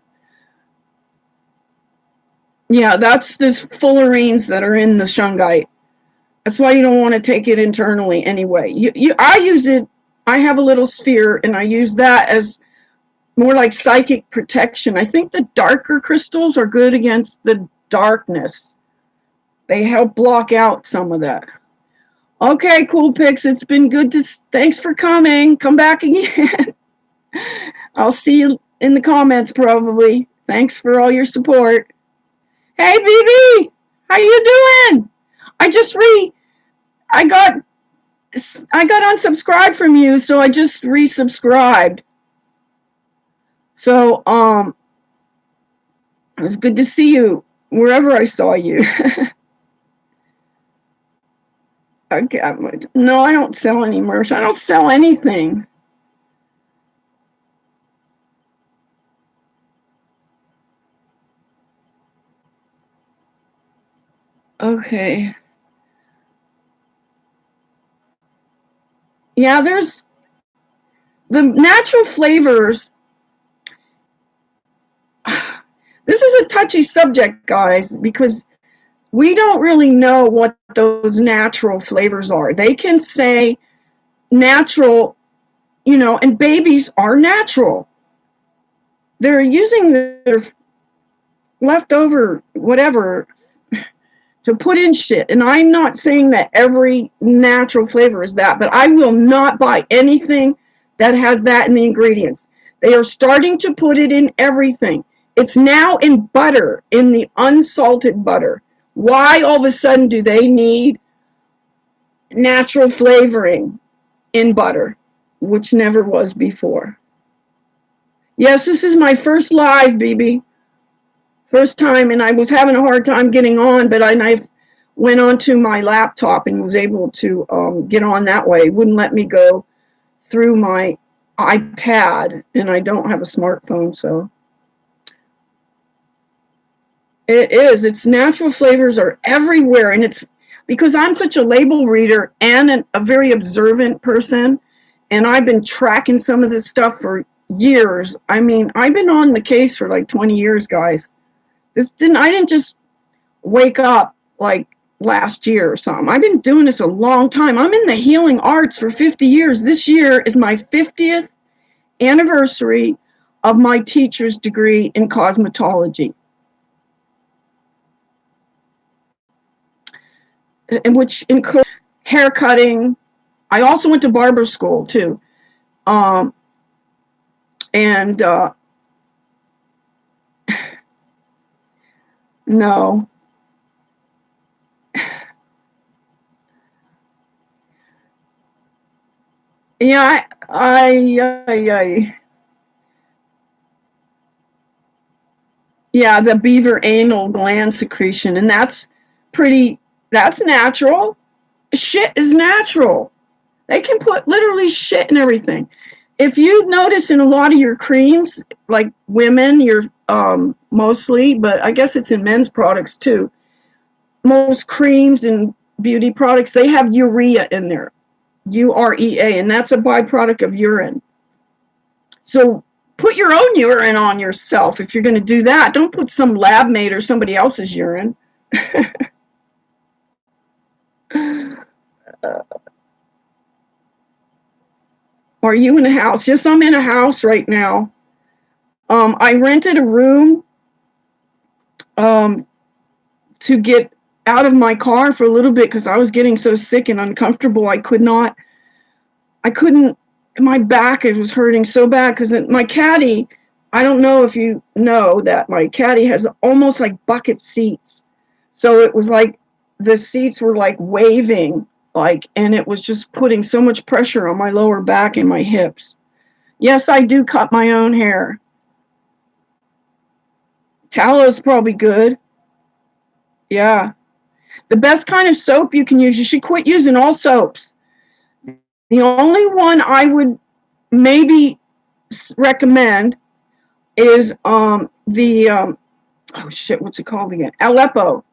Yeah, that's the fullerenes that are in the shungite. That's why you don't want to take it internally anyway. I use it. I have a little sphere, and I use that as more like psychic protection. I think the darker crystals are good against the darkness. They help block out some of that. Okay, cool pics. It's been good to. Thanks for coming. Come back again. I'll see you in the comments probably. Thanks for all your support. Hey, BB, how you doing? I just re. I got unsubscribed from you, so I just resubscribed. So it was good to see you wherever I saw you. Okay, no, I don't sell any merch. I don't sell anything. Okay. Yeah, there's the natural flavors. This is a touchy subject, guys, because we don't really know what those natural flavors are. They can say natural, and babies are natural. They're using their leftover whatever to put in shit. And I'm not saying that every natural flavor is that, but I will not buy anything that has that in the ingredients. They are starting to put it in everything. It's now in butter, in the unsalted butter. Why all of a sudden do they need natural flavoring in butter, which never was before? Yes, this is my first live, BB. First time, and I was having a hard time getting on, but I went onto my laptop and was able to get on that way. It wouldn't let me go through my iPad, and I don't have a smartphone, so it is. Its natural flavors are everywhere, and it's because I'm such a label reader and a very observant person, and I've been tracking some of this stuff for years. I mean, I've been on the case for like 20 years, guys. I didn't just wake up like last year or something. I've been doing this a long time. I'm in the healing arts for 50 years. This year is my 50th anniversary of my teacher's degree in cosmetology, which includes hair cutting. I also went to barber school too. Um, and no, yeah, yeah, the beaver anal gland secretion, and that's natural. Shit is natural. They can put literally shit in everything. If you notice in a lot of your creams, like women, you're mostly, but I guess it's in men's products too. Most creams and beauty products, they have urea in there, urea, and that's a byproduct of urine. So put your own urine on yourself if you're going to do that. Don't put some lab mate or somebody else's urine. Are you in a house? Yes, I'm in a house right now. I rented a room um, to get out of my car for a little bit because I was getting so sick and uncomfortable. I couldn't, my back, it was hurting so bad because my caddy, I don't know if you know that my caddy has almost like bucket seats. So it was like the seats were like waving, like, and it was just putting so much pressure on my lower back and my hips. Yes, I do cut my own hair. Tallow is probably good. Yeah. The best kind of soap you can use, you should quit using all soaps. The only one I would maybe recommend is the oh shit, what's it called again? Aleppo.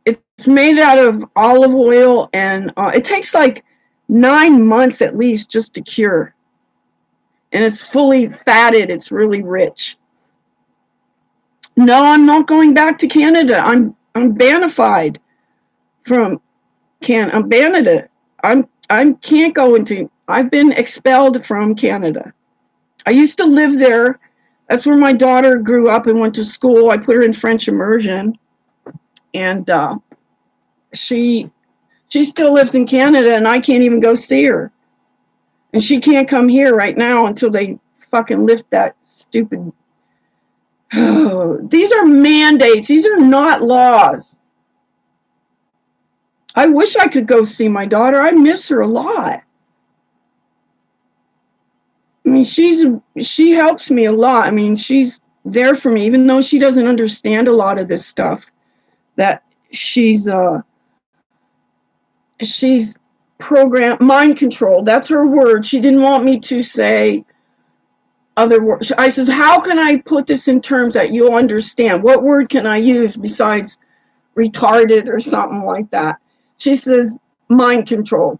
It's made out of olive oil, and it takes like 9 months at least just to cure. And it's fully fatted. It's really rich. No, I'm not going back to Canada. I'm banified from I'm banned. I can't go into. I've been expelled from Canada. I used to live there. That's where my daughter grew up and went to school. I put her in French immersion, and she she still lives in Canada, and I can't even go see her. And she can't come here right now until they fucking lift that stupid. These are mandates. These are not laws. I wish I could go see my daughter. I miss her a lot. I mean, she helps me a lot. I mean, she's there for me, even though she doesn't understand a lot of this stuff. That she's she's program mind controlled. That's her word. She didn't want me to say other words. I says, how can I put this in terms that you'll understand? What word can I use besides retarded or something like that? She says, mind controlled.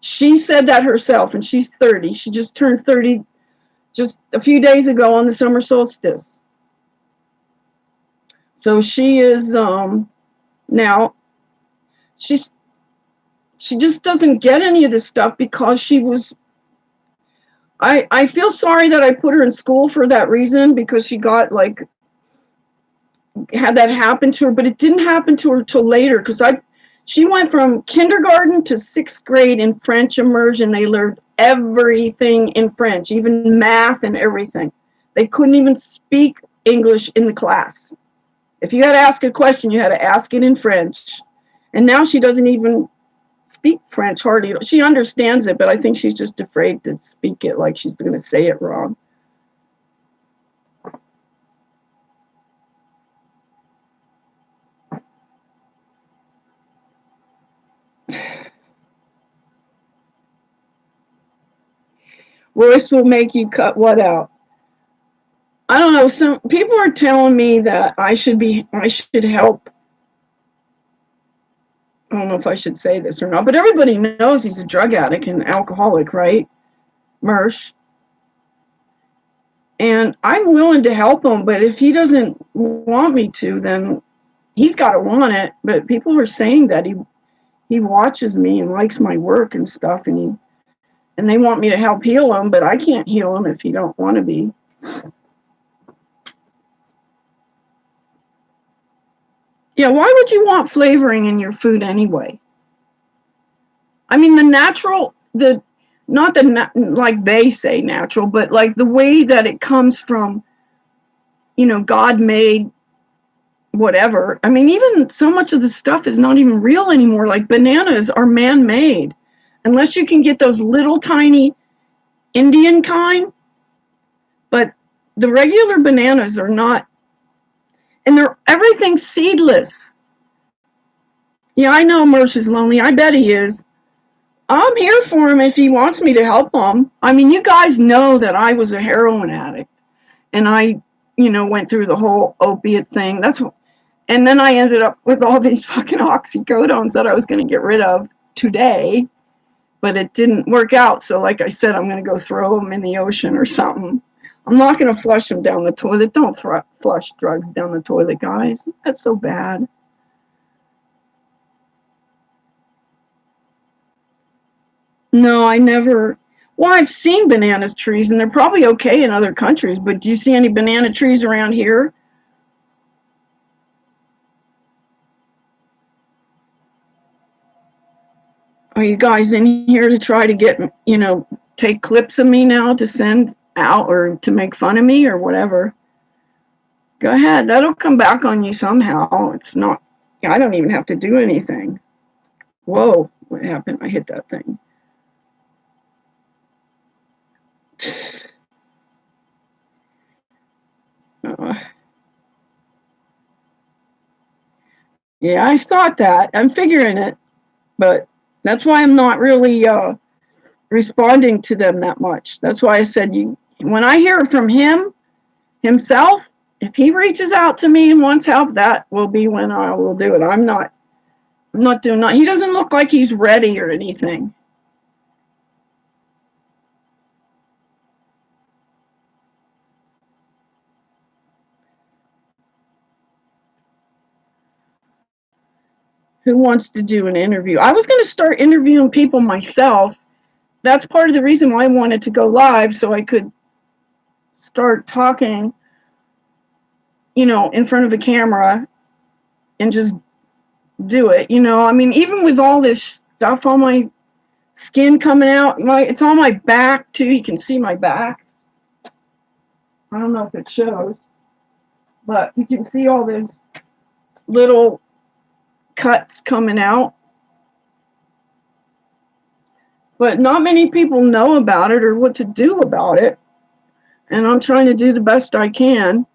She said that herself, and she's 30. She just turned 30 just a few days ago on the summer solstice. So she is now she just doesn't get any of this stuff because she was I feel sorry that I put her in school for that reason, because she got like had that happen to her, but it didn't happen to her till later, because she went from kindergarten to 6th grade in French immersion. They learned everything in French, even math and everything. They couldn't even speak English in the class. If you had to ask a question, you had to ask it in French. And now she doesn't even speak French hardly. She understands it, but I think she's just afraid to speak it, like she's going to say it wrong. Royce will make you cut what out? I don't know. Some people are telling me that I should help. I don't know if I should say this or not, but everybody knows he's a drug addict and alcoholic, right? Mersh. And I'm willing to help him, but if he doesn't want me to, then he's got to want it. But people are saying that he watches me and likes my work and stuff, and they want me to help heal him, but I can't heal him if he don't want to be. Yeah, why would you want flavoring in your food anyway? I mean, not the like they say natural, but like the way that it comes from, God made whatever. I mean, even so much of the stuff is not even real anymore. Like bananas are man-made, unless you can get those little tiny Indian kind. But the regular bananas are not, and everything's seedless. Yeah, I know Mersh is lonely. I bet he is. I'm here for him if he wants me to help him. I mean, you guys know that I was a heroin addict, and I, went through the whole opiate thing. And then I ended up with all these fucking oxycodones that I was going to get rid of today, but it didn't work out. So, like I said, I'm going to go throw them in the ocean or something. I'm not going to flush them down the toilet. Don't flush drugs down the toilet, guys. That's so bad. No, I never. Well, I've seen banana trees, and they're probably okay in other countries, but do you see any banana trees around here? Are you guys in here to try to get, take clips of me now to send out or to make fun of me or whatever? Go ahead. That'll come back on you somehow. It's not, I don't even have to do anything. Whoa, what happened? I hit that thing. Uh, yeah, I thought that. I'm figuring it, but that's why I'm not really responding to them that much. That's why I said when I hear from himself, if he reaches out to me and wants help, that will be when I will do it. I'm not doing that. He doesn't look like he's ready or anything. Who wants to do an interview? I was going to start interviewing people myself. That's part of the reason why I wanted to go live, so I could start talking, in front of a camera and just do it. I mean, even with all this stuff on my skin coming out, it's on my back too. You can see my back. I don't know if it shows, but you can see all these little cuts coming out. But not many people know about it or what to do about it. And I'm trying to do the best I can.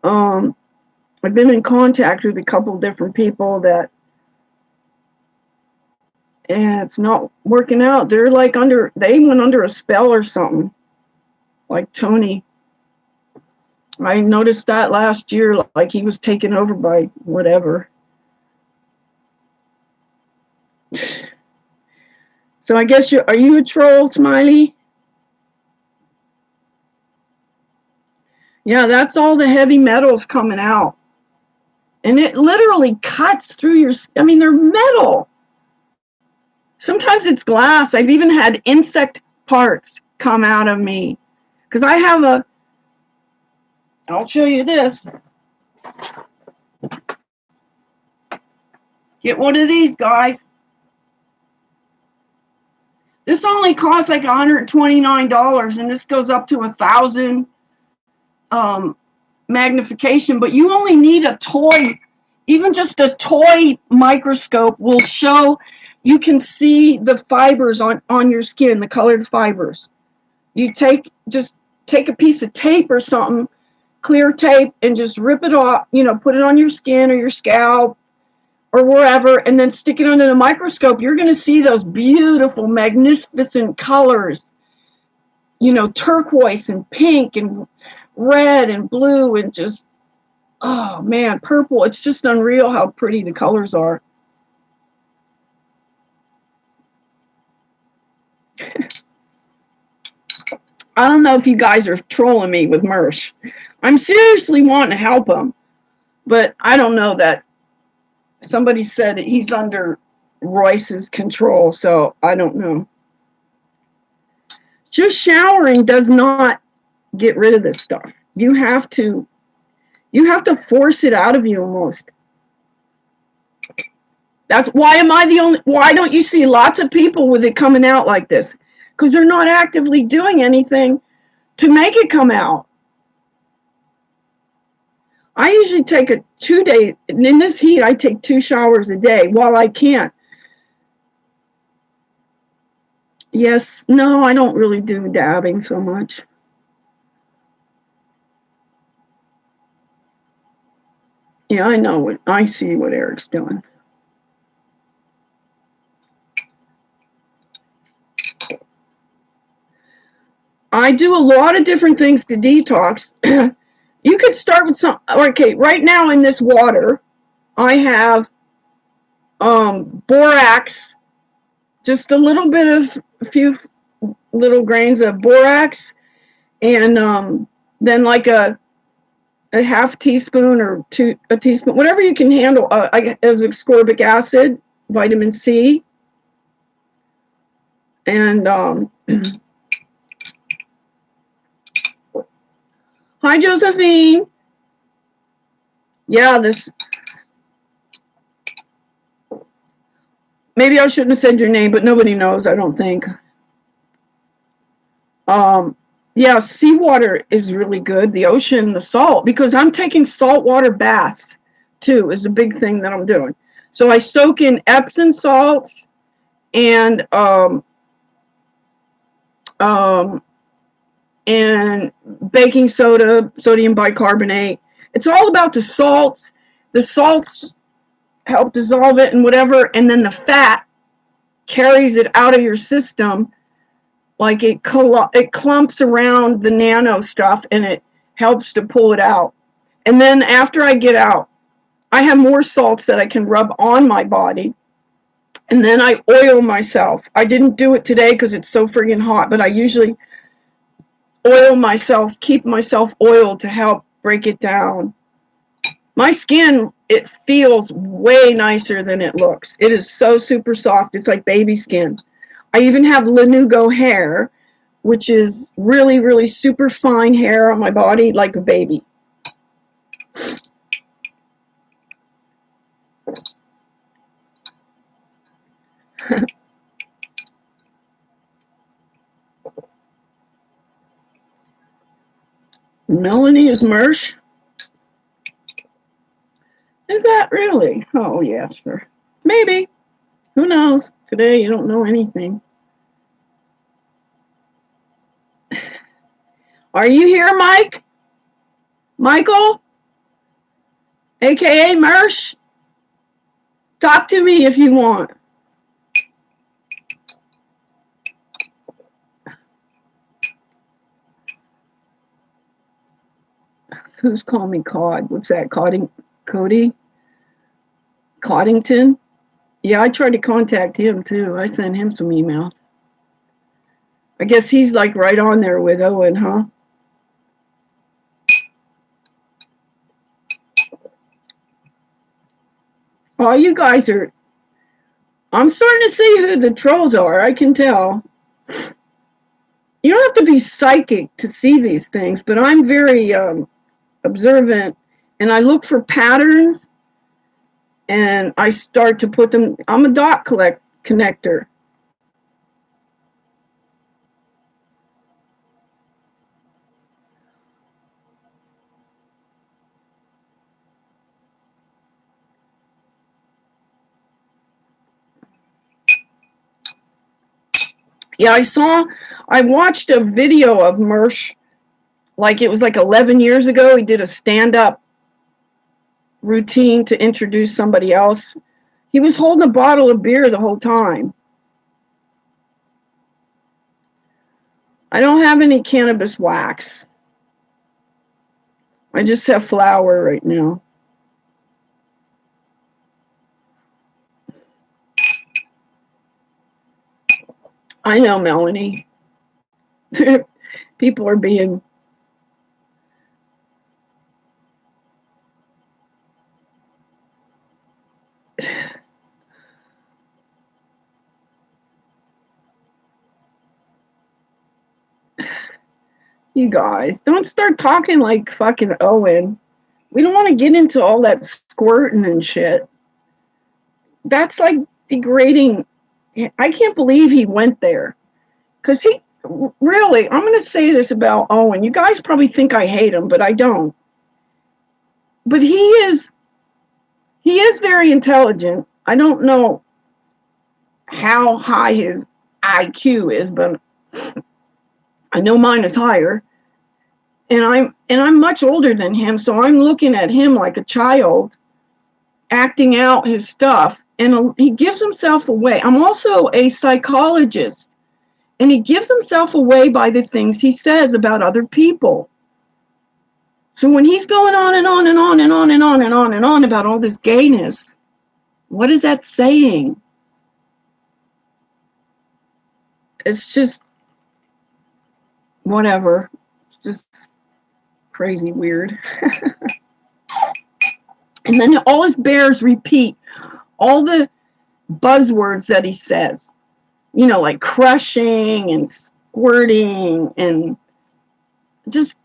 I've been in contact with a couple different people that, and it's not working out. They're like they went under a spell or something, like Tony. I noticed that last year, like he was taken over by whatever. So I guess are you a troll, Smiley? Yeah, that's all the heavy metals coming out. And it literally cuts through your, I mean, they're metal. Sometimes it's glass. I've even had insect parts come out of me. Because I have I'll show you this. Get one of these, guys. This only costs like $129, and this goes up to 1,000 magnification, but you only need a toy. Even just a toy microscope will show, you can see the fibers on your skin, the colored fibers. You just take a piece of tape or something, clear tape, and just rip it off, put it on your skin or your scalp or wherever, and then stick it under the microscope. You're going to see those beautiful, magnificent colors, turquoise and pink and red and blue and just, oh man, purple. It's just unreal how pretty the colors are. I don't know if you guys are trolling me with Mersh. I'm seriously wanting to help him, but I don't know that. Somebody said he's under Royce's control, so I don't know. Just showering does not get rid of this stuff. You have to force it out of you almost. That's why why don't you see lots of people with it coming out like this? Because they're not actively doing anything to make it come out. I usually take a 2-day, in this heat, I take 2 showers a day while I can. Yes, no, I don't really do dabbing so much. Yeah, I see what Eric's doing. I do a lot of different things to detox. You could start with okay, right now in this water, I have borax, just a few little grains of borax, and then like a half teaspoon or a teaspoon, whatever you can handle, as ascorbic acid, vitamin C, and hi, Josephine. Yeah, maybe I shouldn't have said your name, but nobody knows, I don't think. Yeah, seawater is really good. The ocean, the salt, because I'm taking saltwater baths too, is a big thing that I'm doing. So I soak in Epsom salts and and baking soda, sodium bicarbonate. It's all about the salts. The salts help dissolve it and whatever, and then the fat carries it out of your system. Like it clumps around the nano stuff, and it helps to pull it out. And then after I get out, I have more salts that I can rub on my body. And then I oil myself. I didn't do it today because it's so friggin' hot, but I usually oil myself, keep myself oiled to help break it down. My skin, it feels way nicer than it looks. It is so super soft. It's like baby skin. I even have Lanugo hair, which is really, really super fine hair on my body, like a baby. Melanie is Mersh? Is that really? Oh, yeah, sure. Maybe. Who knows? Today, you don't know anything. Are you here, Mike? Michael? AKA Mersh? Talk to me if you want. Who's calling me Cod? What's that? Cody? Coddington? Yeah, I tried to contact him too. I sent him some email. I guess he's like right on there with Owen, huh? Oh, you guys are. I'm starting to see who the trolls are. I can tell. You don't have to be psychic to see these things, but I'm very observant, and I look for patterns, and I start to put them. I'm a dot connector. Yeah, I watched a video of Mersh, like it was like 11 years ago. He did a stand up routine to introduce somebody else. He was holding a bottle of beer the whole time. I don't have any cannabis wax. I just have flour right now. I know, Melanie. People are being. You guys, don't start talking like fucking Owen. We don't want to get into all that squirting and shit. That's like degrading. I can't believe he went there. Because he, really, I'm going to say this about Owen. You guys probably think I hate him, but I don't. But he is very intelligent. I don't know how high his IQ is, but I know mine is higher. And I'm much older than him, so I'm looking at him like a child acting out his stuff, and he gives himself away. I'm also a psychologist, and he gives himself away by the things he says about other people. So when he's going on and on and on and on and on and on and on about all this gayness, what is that saying? It's just whatever. It's just crazy weird. And then all his bears repeat all the buzzwords that he says. You know, like crushing and squirting and just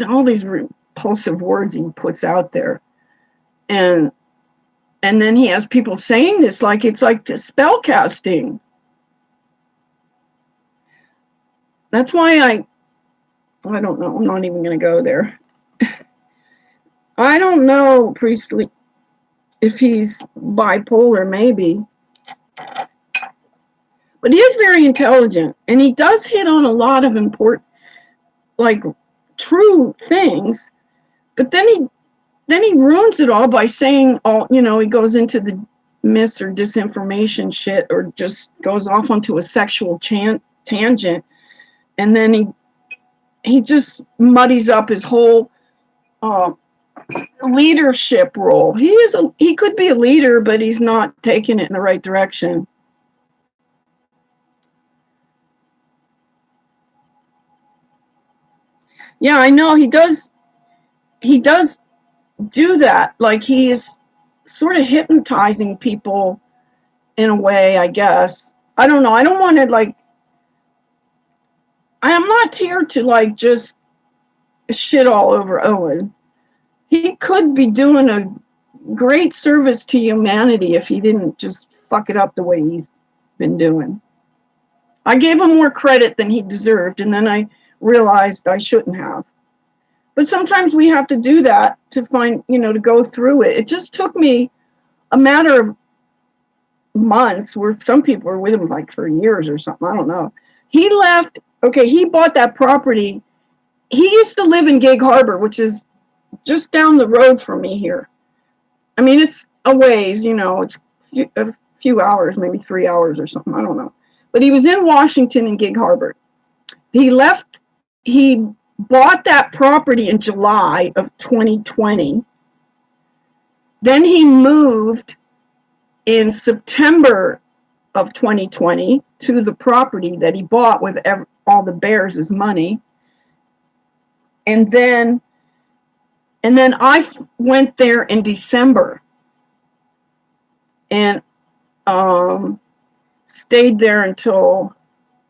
all these repulsive words he puts out there. And then he has people saying this like it's like spell casting. That's why I don't know. I'm not even going to go there. I don't know, Priestley, if he's bipolar, maybe. But he is very intelligent, and he does hit on a lot of important, like, true things. But then he ruins it all by saying all. He goes into the mis or disinformation shit, or just goes off onto a sexual tangent, and then he just muddies up his whole leadership role. He could be a leader, but he's not taking it in the right direction. Yeah, I know he does do that. Like he's sort of hypnotizing people in a way, I guess. I don't know. I don't want to like I am not here to like just shit all over Owen. He could be doing a great service to humanity if he didn't just fuck it up the way he's been doing. I gave him more credit than he deserved, and then I realized I shouldn't have. But sometimes we have to do that to find, to go through it. It just took me a matter of months, where some people were with him like for years or something. I don't know. He left. Okay, he bought that property. He used to live in Gig Harbor, which is just down the road from me here. I mean, it's a ways, it's a few hours, maybe 3 hours or something. I don't know. But he was in Washington and Gig Harbor. He bought that property in July of 2020. Then he moved in September of 2020 to the property that he bought with all the bears as money. And then I went there in December and stayed there until,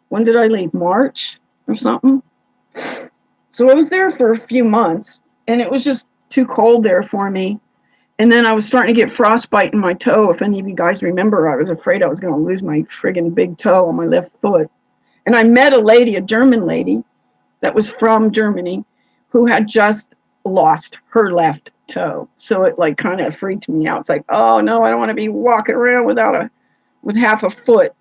when did I leave? March or something. So I was there for a few months, and it was just too cold there for me. And then I was starting to get frostbite in my toe. If any of you guys remember, I was afraid I was going to lose my friggin' big toe on my left foot. And I met a lady, a German lady, that was from Germany, who had just lost her left toe. So it like kind of freaked me out. It's like, oh no, I don't want to be walking around with half a foot.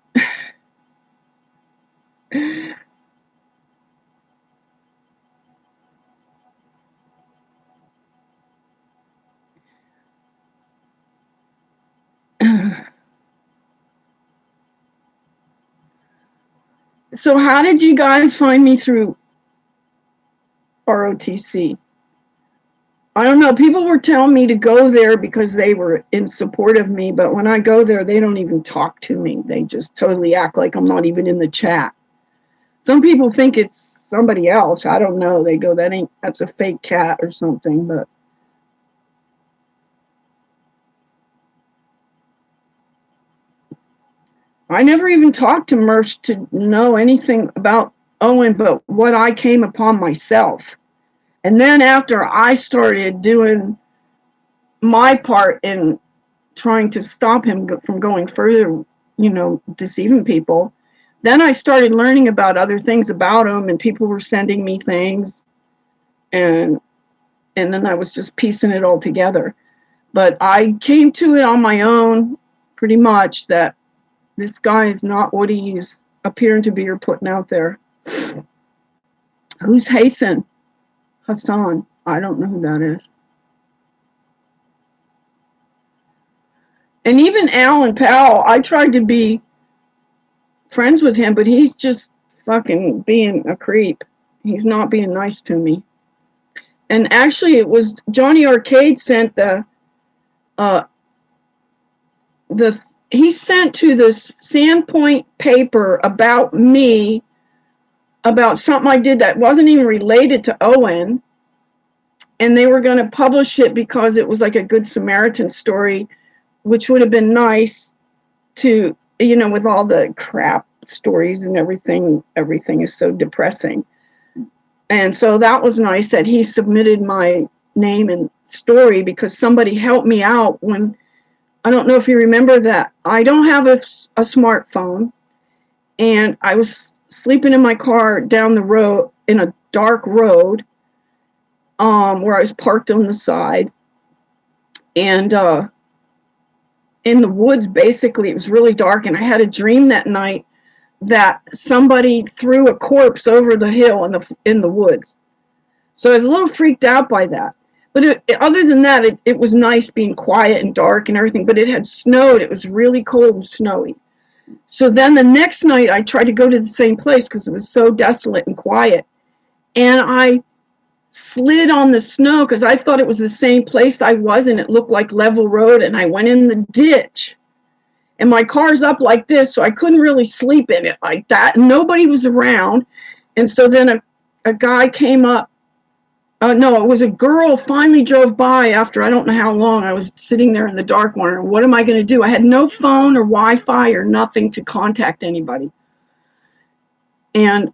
So how did you guys find me through ROTC? I don't know. People were telling me to go there because they were in support of me, but when I go there, they don't even talk to me. They just totally act like I'm not even in the chat. Some people think it's somebody else. I don't know. They go, that's a fake cat or something, but I never even talked to Murph to know anything about Owen but what I came upon myself. And then after I started doing my part in trying to stop him from going further, deceiving people, then I started learning about other things about him, and people were sending me things, and then I was just piecing it all together. But I came to it on my own, pretty much, that this guy is not what he's appearing to be or putting out there. Who's Hassan? I don't know who that is. And even Alan Powell, I tried to be friends with him, but he's just fucking being a creep. He's not being nice to me. And actually, it was Johnny Arcade sent he sent to this Sandpoint paper about me, about something I did that wasn't even related to Owen, and they were going to publish it because it was like a Good Samaritan story, which would have been nice to, with all the crap stories and everything is so depressing. And so that was nice that he submitted my name and story, because somebody helped me out when, I don't know if you remember that, I don't have a smartphone, and I was sleeping in my car down the road in a dark road, where I was parked on the side, and in the woods. Basically, it was really dark, and I had a dream that night that somebody threw a corpse over the hill in the woods. So I was a little freaked out by that. But other than that, it was nice being quiet and dark and everything. But it had snowed. It was really cold and snowy. So then the next night, I tried to go to the same place because it was so desolate and quiet. And I slid on the snow because I thought it was the same place I was, and it looked like level road. And I went in the ditch. And my car's up like this, so I couldn't really sleep in it like that. And nobody was around. And so then a guy came up. No, it was a girl finally drove by after I don't know how long. I was sitting there in the dark wondering, what am I going to do? I had no phone or Wi-Fi or nothing to contact anybody. And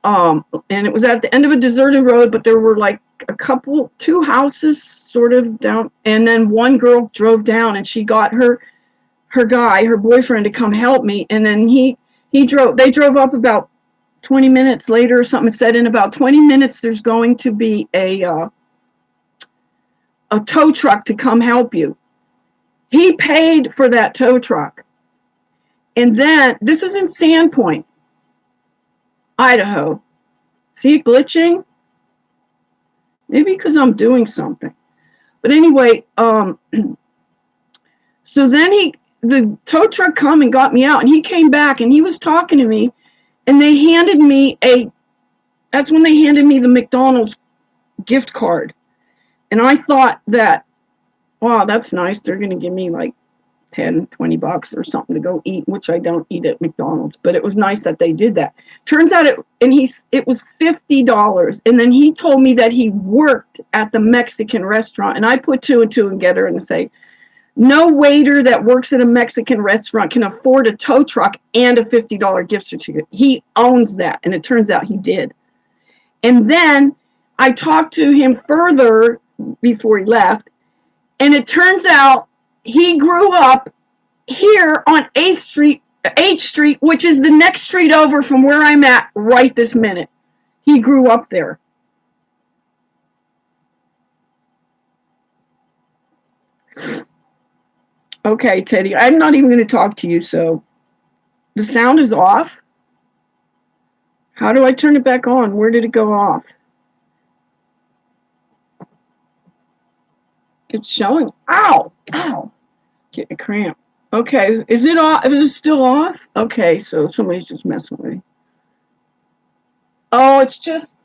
it was at the end of a deserted road, but there were like two houses sort of down. And then one girl drove down, and she got her boyfriend, to come help me. And then they drove up about 20 minutes later or something, said in about 20 minutes there's going to be a tow truck to come help you. He paid for that tow truck. And then, this is in Sandpoint, Idaho. See it glitching? Maybe because I'm doing something. But anyway, so then the tow truck come and got me out, and he came back and he was talking to me, and that's when they handed me the McDonald's gift card. And I thought that, wow, that's nice. They're going to give me like $10, $20 or something to go eat, which I don't eat at McDonald's, but it was nice that they did that. Turns out it was $50. And then he told me that he worked at the Mexican restaurant. And I put two and two together and say, no waiter that works at a Mexican restaurant can afford a tow truck and a $50 gift certificate. He owns that. And it turns out he did. And then I talked to him further before he left. And it turns out he grew up here on H Street, which is the next street over from where I'm at right this minute. He grew up there. Okay, Teddy, I'm not even going to talk to you, so the sound is off. How do I turn it back on? Where did it go off? It's showing. Ow! Ow! Getting a cramp. Okay, is it off? Is it still off? Okay, so somebody's just messing with me. Oh, it's just,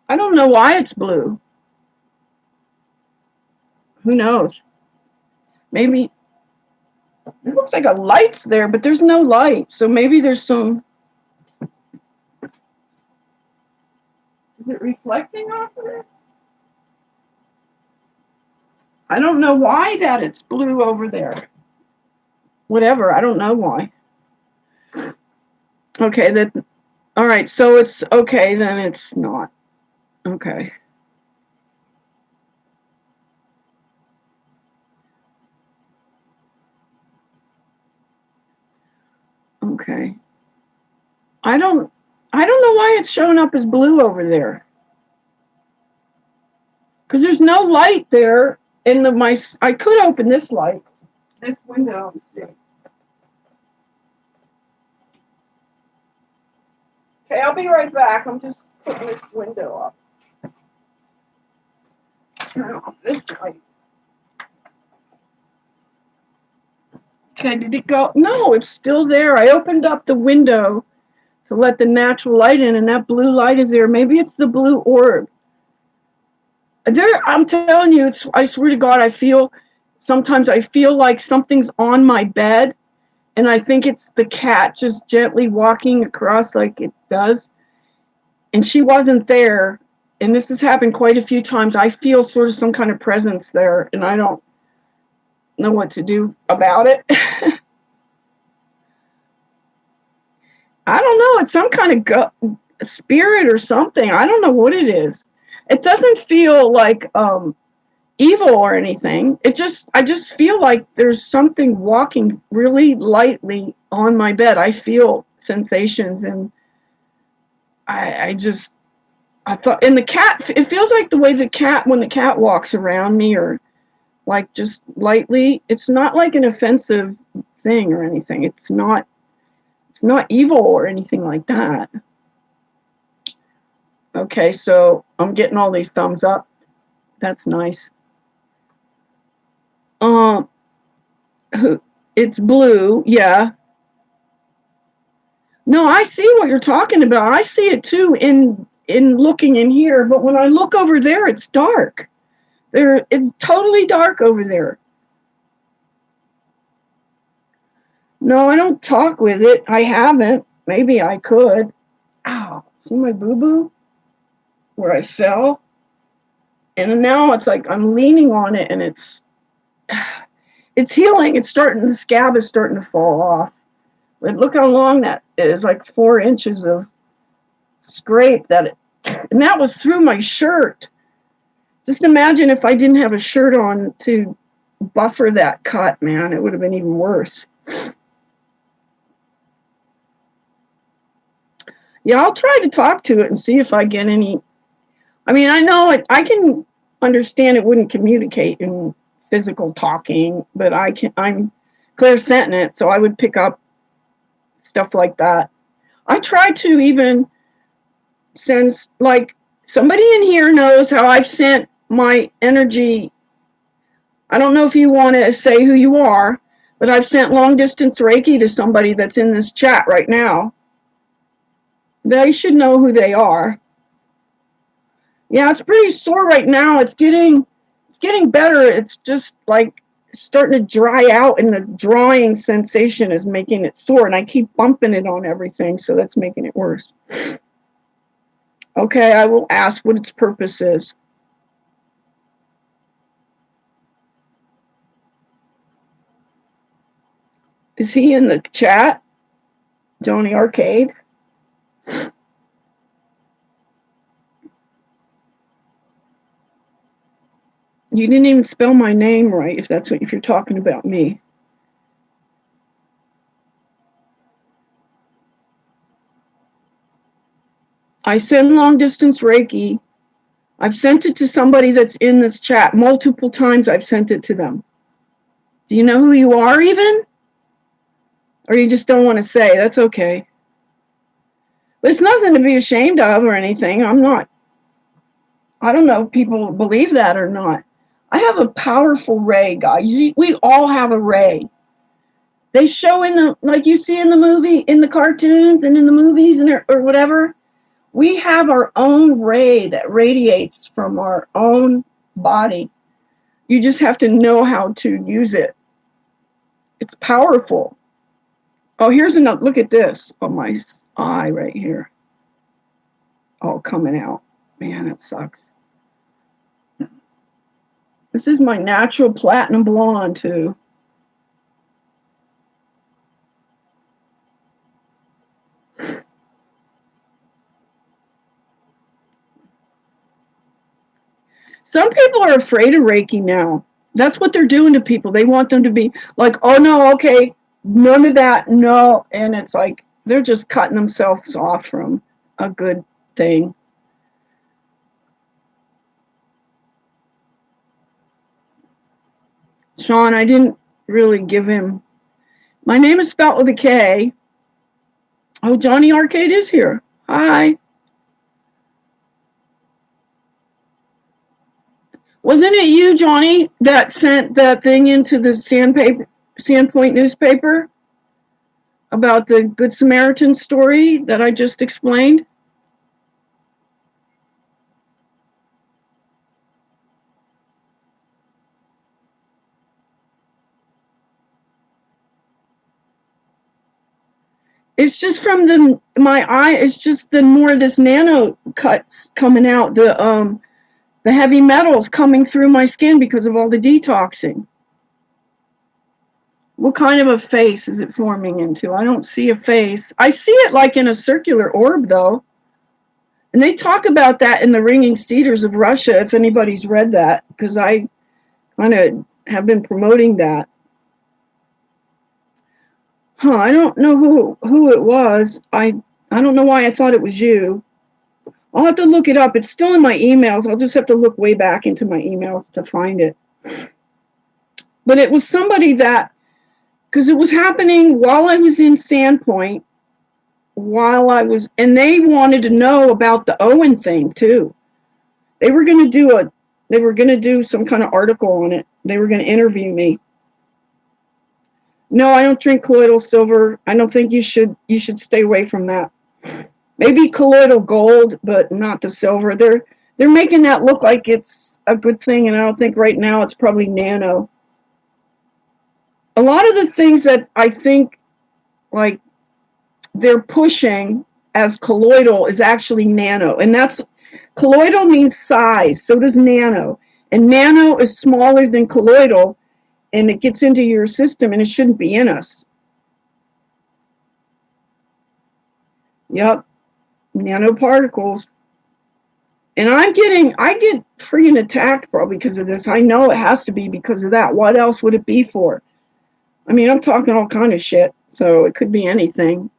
I don't know why it's blue. Who knows? Maybe, it looks like a light's there, but there's no light. So maybe there's some, is it reflecting off of it? I don't know why that it's blue over there. Whatever, I don't know why. Okay, that, all right, so it's, okay, then it's not. Okay. Okay. I don't know why it's showing up as blue over there. Because there's no light there in I could open this light, this window. Okay, I'll be right back. I'm just putting this window up. Turn off this light. Okay, did it go? No, it's still there. I opened up the window to let the natural light in, and that blue light is there. Maybe it's the blue orb. I'm telling you, I swear to God, sometimes I feel like something's on my bed, and I think it's the cat just gently walking across like it does. And she wasn't there, and this has happened quite a few times. I feel sort of some kind of presence there, and I don't know what to do about it. I don't know. It's some kind of spirit or something. I don't know what it is. It doesn't feel like evil or anything. I just feel like there's something walking really lightly on my bed. I feel sensations, and I thought, and the cat, it feels like the way when the cat walks around me, or like just lightly. It's not like an offensive thing or anything. It's not evil or anything like that. Okay, so I'm getting all these thumbs up. That's nice. It's blue, yeah. No, I see what you're talking about. I see it too in looking in here, but when I look over there, it's dark. It's totally dark over there. No, I don't talk with it. I haven't. Maybe I could. Ow, see my boo-boo? Where I fell? And now it's like I'm leaning on it, and it's healing. The scab is starting to fall off. But look how long that is, like 4 inches of scrape and that was through my shirt. Just imagine if I didn't have a shirt on to buffer that cut, man, it would have been even worse. Yeah, I'll try to talk to it and see if I get any. I mean, I know I can understand it wouldn't communicate in physical talking, but I'm clairsentient, so I would pick up stuff like that. I try to even sense, like, somebody in here knows how I've sent my energy. I don't know if you want to say who you are, but I've sent long distance Reiki to somebody that's in this chat right now. They should know who they are. Yeah, it's pretty sore right now. It's getting better. It's just like starting to dry out, and the drying sensation is making it sore, and I keep bumping it on everything, so that's making it worse. Okay, I will ask what its purpose is. Is he in the chat? Johnny Arcade? You didn't even spell my name right, if you're talking about me. I send long distance Reiki. I've sent it to somebody that's in this chat multiple times. I've sent it to them. Do you know who you are even? Or you just don't want to say? That's okay. There's nothing to be ashamed of or anything. I'm not. I don't know if people believe that or not. I have a powerful ray, guys. We all have a ray. They show like you see in the movie, in the cartoons and in the movies or whatever. We have our own ray that radiates from our own body. You just have to know how to use it. It's powerful. Oh, here's another. Look at this on my eye right here. All coming out. Man, that sucks. This is my natural platinum blonde, too. Some people are afraid of Reiki now. That's what they're doing to people. They want them to be like, oh, no, okay, none of that, no. And it's like they're just cutting themselves off from a good thing. Sean, I didn't really give him. My name is spelled with a K. Oh, Johnny Arcade is here. Hi. Wasn't it you, Johnny, that sent that thing into the Sandpoint newspaper about the Good Samaritan story that I just explained? It's just from my eye. It's just the more of this nano cuts coming out, the heavy metals coming through my skin because of all the detoxing. What kind of a face is it forming into? I don't see a face. I see it like in a circular orb, though. And they talk about that in the Ringing Cedars of Russia, if anybody's read that, because I kind of have been promoting that. I don't know who it was. I don't know why I thought it was you. I'll have to look it up. It's still in my emails. I'll just have to look way back into my emails to find it. But it was somebody that, because it was happening while I was in Sandpoint, and they wanted to know about the Owen thing too. They were going to do some kind of article on it. They were going to interview me. No, I don't drink colloidal silver. I don't think you should stay away from that. Maybe colloidal gold, but not the silver. They're making that look like it's a good thing, and I don't think right now it's probably nano. A lot of the things that I think like they're pushing as colloidal is actually nano, and that's colloidal means size, so does nano. And nano is smaller than colloidal, and it gets into your system, and it shouldn't be in us. Yep, nanoparticles. And I get freaking attacked probably because of this. I know it has to be because of that. What else would it be for? I mean, I'm talking all kind of shit, so it could be anything.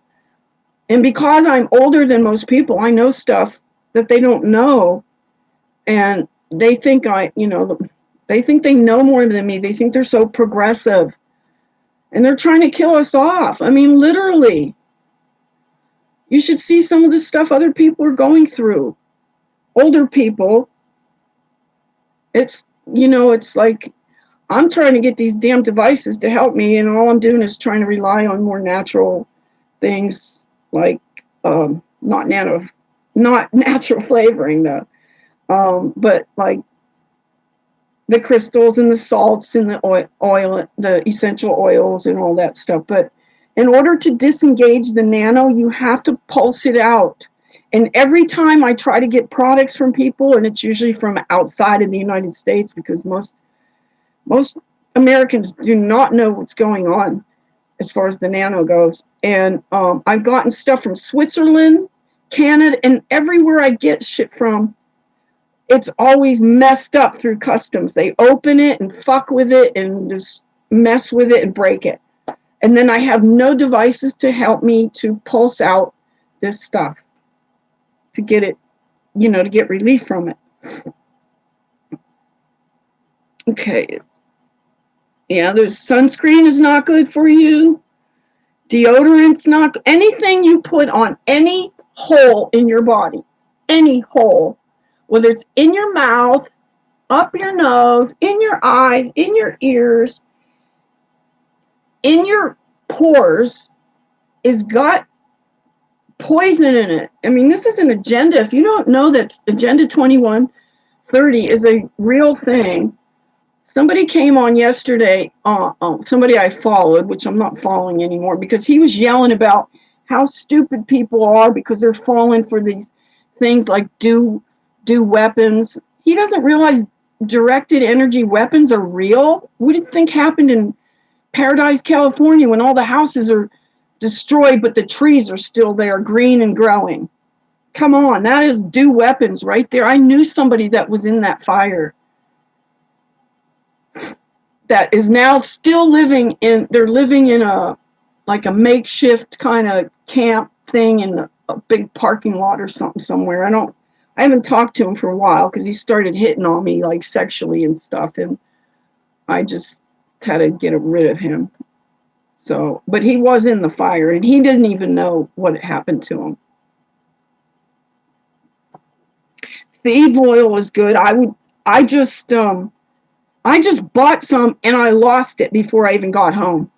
And because I'm older than most people, I know stuff that they don't know. And they think they think they know more than me. They think they're so progressive. And they're trying to kill us off. I mean, literally. You should see some of the stuff other people are going through. Older people. It's like I'm trying to get these damn devices to help me, and all I'm doing is trying to rely on more natural things like not natural flavoring though, but like the crystals and the salts and the oil, the essential oils and all that stuff. But in order to disengage the nano, you have to pulse it out. And every time I try to get products from people, and it's usually from outside of the United States, because most Americans do not know what's going on as far as the nano goes. And I've gotten stuff from Switzerland, Canada, and everywhere I get shit from, it's always messed up through customs. They open it and fuck with it and just mess with it and break it. And then I have no devices to help me to pulse out this stuff to get it, to get relief from it. Okay. Yeah, the sunscreen is not good for you. Deodorant's not, anything you put on any hole in your body, any hole, whether it's in your mouth, up your nose, in your eyes, in your ears, in your pores, is got poison in it. I mean, this is an agenda. If you don't know that Agenda 2130 is a real thing, somebody came on yesterday, somebody I followed, which I'm not following anymore, because he was yelling about how stupid people are because they're falling for these things like do weapons. He doesn't realize directed energy weapons are real. What do you think happened in Paradise, California, when all the houses are destroyed but the trees are still there, green and growing? Come on, that is do weapons right there. I knew somebody that was in that fire that is now still they're living in a makeshift kind of camp thing in a big parking lot or something somewhere. I haven't talked to him for a while because he started hitting on me like sexually and stuff, and I just had to get rid of him. So, but he was in the fire and he didn't even know what had happened to him. Thief oil is good. I just bought some and I lost it before I even got home.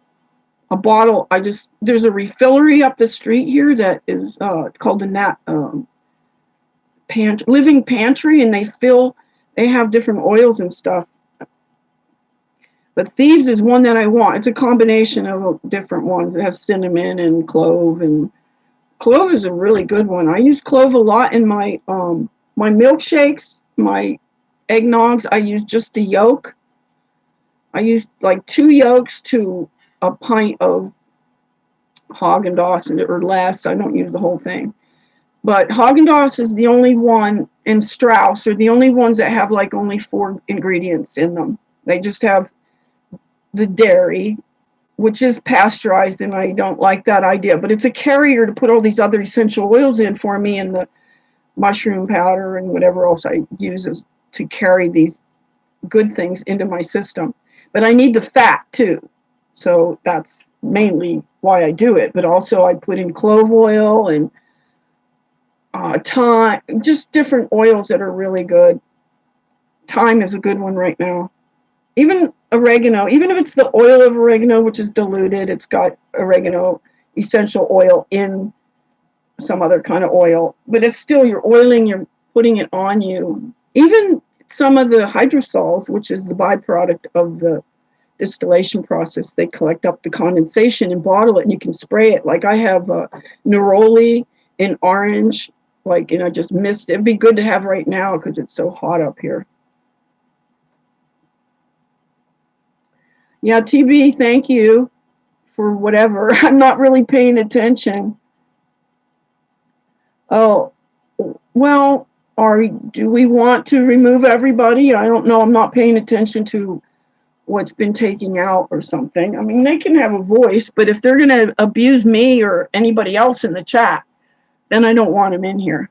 A bottle. There's a refillery up the street here that is called the Living Pantry, and they have different oils and stuff. But Thieves is one that I want. It's a combination of different ones. It has cinnamon and clove, and clove is a really good one. I use clove a lot in my milkshakes, my eggnogs. I use just the yolk. I use like 2 yolks to a pint of Haagen-Dazs or less. I don't use the whole thing. But Haagen-Dazs is the only one, and Strauss are the only ones that have like only 4 ingredients in them. They just have the dairy, which is pasteurized, and I don't like that idea. But it's a carrier to put all these other essential oils in for me, and the mushroom powder and whatever else I use to carry these good things into my system. But I need the fat too. So that's mainly why I do it. But also I put in clove oil and thyme, just different oils that are really good. Thyme is a good one right now. Even oregano, even if it's the oil of oregano, which is diluted, it's got oregano essential oil in some other kind of oil. But it's still, you're oiling, you're putting it on you. Even some of the hydrosols, which is the byproduct of the distillation process, they collect up the condensation and bottle it, and you can spray it. Like I have neroli in orange, and I just missed it. It'd be good to have right now because it's so hot up here. Yeah, TB, thank you for whatever. I'm not really paying attention. Oh, well, do we want to remove everybody? I don't know. I'm not paying attention to what's been taken out or something. I mean, they can have a voice, but if they're going to abuse me or anybody else in the chat, then I don't want them in here.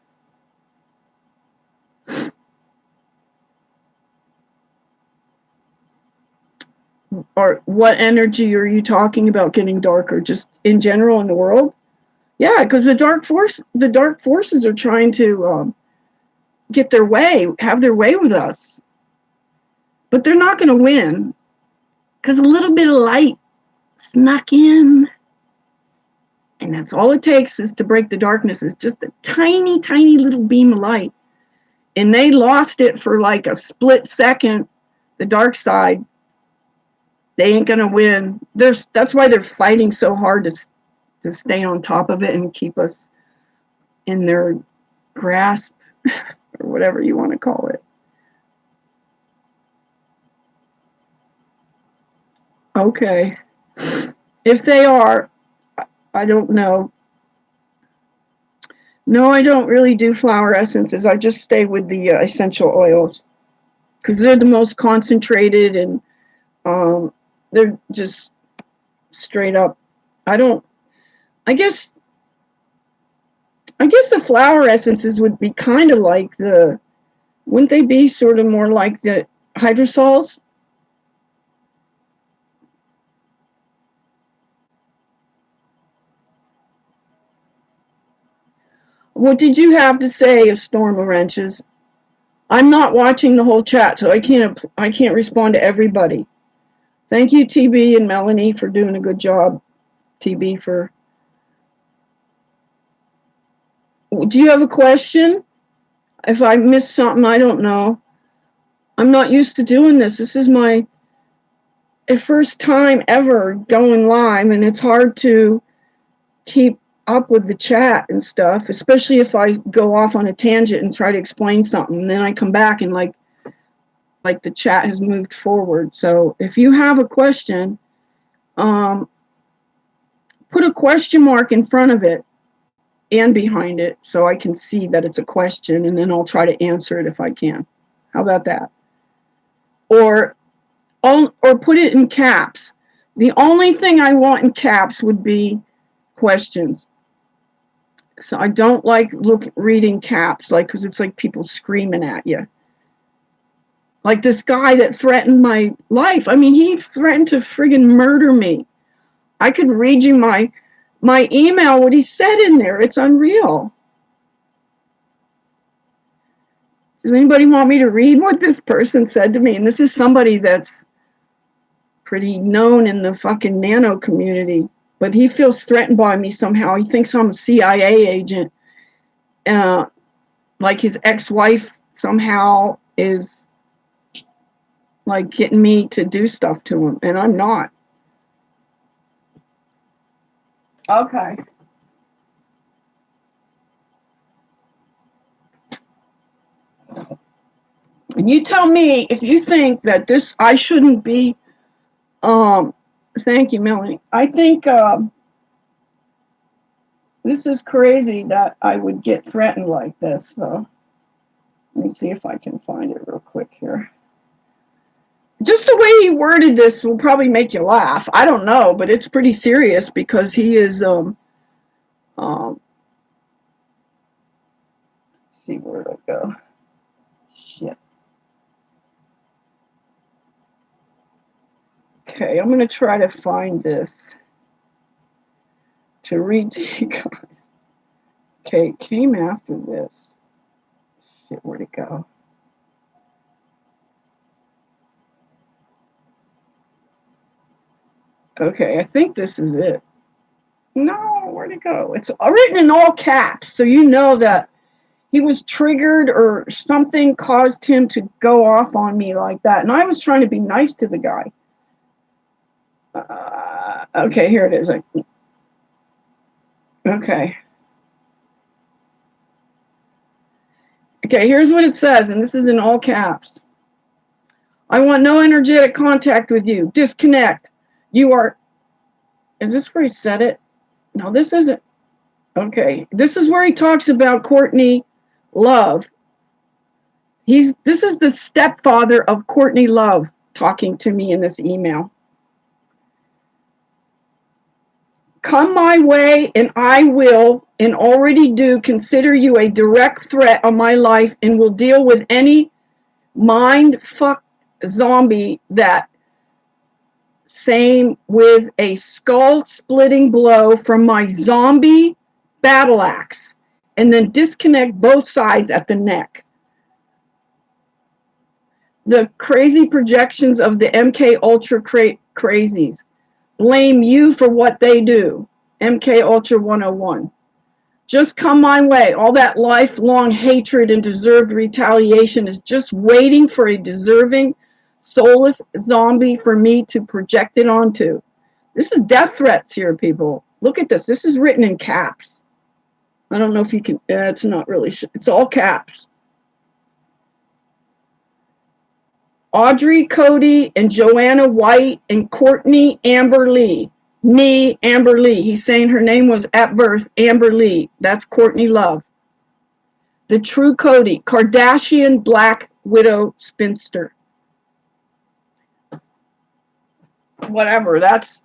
Or what energy are you talking about getting darker? Just in general in the world? Yeah, because the dark forces are trying to have their way with us. But they're not going to win because a little bit of light snuck in. And that's all it takes is to break the darkness. It's just a tiny, tiny little beam of light. And they lost it for like a split second the dark side, they ain't gonna win. That's why they're fighting so hard to stay on top of it and keep us in their grasp, or whatever you want to call it. Okay. If they are, I don't know. No, I don't really do flower essences. I just stay with the essential oils because they're the most concentrated, and they're just straight up. I don't. I guess. I guess the flower essences would be kind of like the. Wouldn't they be sort of more like the hydrosols? What did you have to say, a storm of wrenches? I'm not watching the whole chat, so I can't respond to everybody. Thank you, TB and Melanie, for doing a good job. TB for. Do you have a question? If I missed something, I don't know. I'm not used to doing this. This is my first time ever going live, and it's hard to keep up with the chat and stuff, especially if I go off on a tangent and try to explain something, and then I come back and like the chat has moved forward. So if you have a question, put a question mark in front of it and behind it so I can see that it's a question, and then I'll try to answer it if I can. How about that? Or put it in caps. The only thing I want in caps would be questions. So I don't like reading caps, like, because it's like people screaming at you. Like this guy that threatened my life. I mean, he threatened to friggin' murder me. I could read you my email, what he said in there. It's unreal. Does anybody want me to read what this person said to me? And this is somebody that's pretty known in the fucking nano community. But he feels threatened by me somehow. He thinks I'm a CIA agent. Like his ex-wife somehow is like getting me to do stuff to him, and I'm not. Okay. And you tell me if you think that this, I shouldn't be, thank you, Melanie. I think this is crazy that I would get threatened like this. So let me see if I can find it real quick here. Just the way he worded this will probably make you laugh. I don't know, but it's pretty serious because he is, see where to go. Shit. Okay, I'm going to try to find this to read to you guys. Okay, it came after this. Shit, where'd it go? Okay, I think this is it. No, where'd it go? It's written in all caps, so you know that he was triggered or something caused him to go off on me like that. And I was trying to be nice to the guy. Okay, here it is. Okay. Okay, here's what it says, and this is in all caps. I want no energetic contact with you. Disconnect. You are. Is this where he said it? No, this isn't. Okay, this is where he talks about Courtney Love. This is the stepfather of Courtney Love talking to me in this email. Come my way, and I will, and already do, consider you a direct threat on my life, and will deal with any mind fuck zombie that same with a skull splitting blow from my zombie battle axe, and then disconnect both sides at the neck. The crazy projections of the MK Ultra crazies blame you for what they do. MK Ultra 101. Just come my way. All that lifelong hatred and deserved retaliation is just waiting for a deserving soulless zombie for me to project it onto. This is death threats here, people. Look at this. This is written in caps. I don't know if you can, it's not really, it's all caps. Audrey Cody and Joanna White and Courtney Amber Lee. Amber Lee. He's saying her name was at birth Amber Lee. That's Courtney Love. The true Cody, Kardashian Black Widow Spinster. Whatever. That's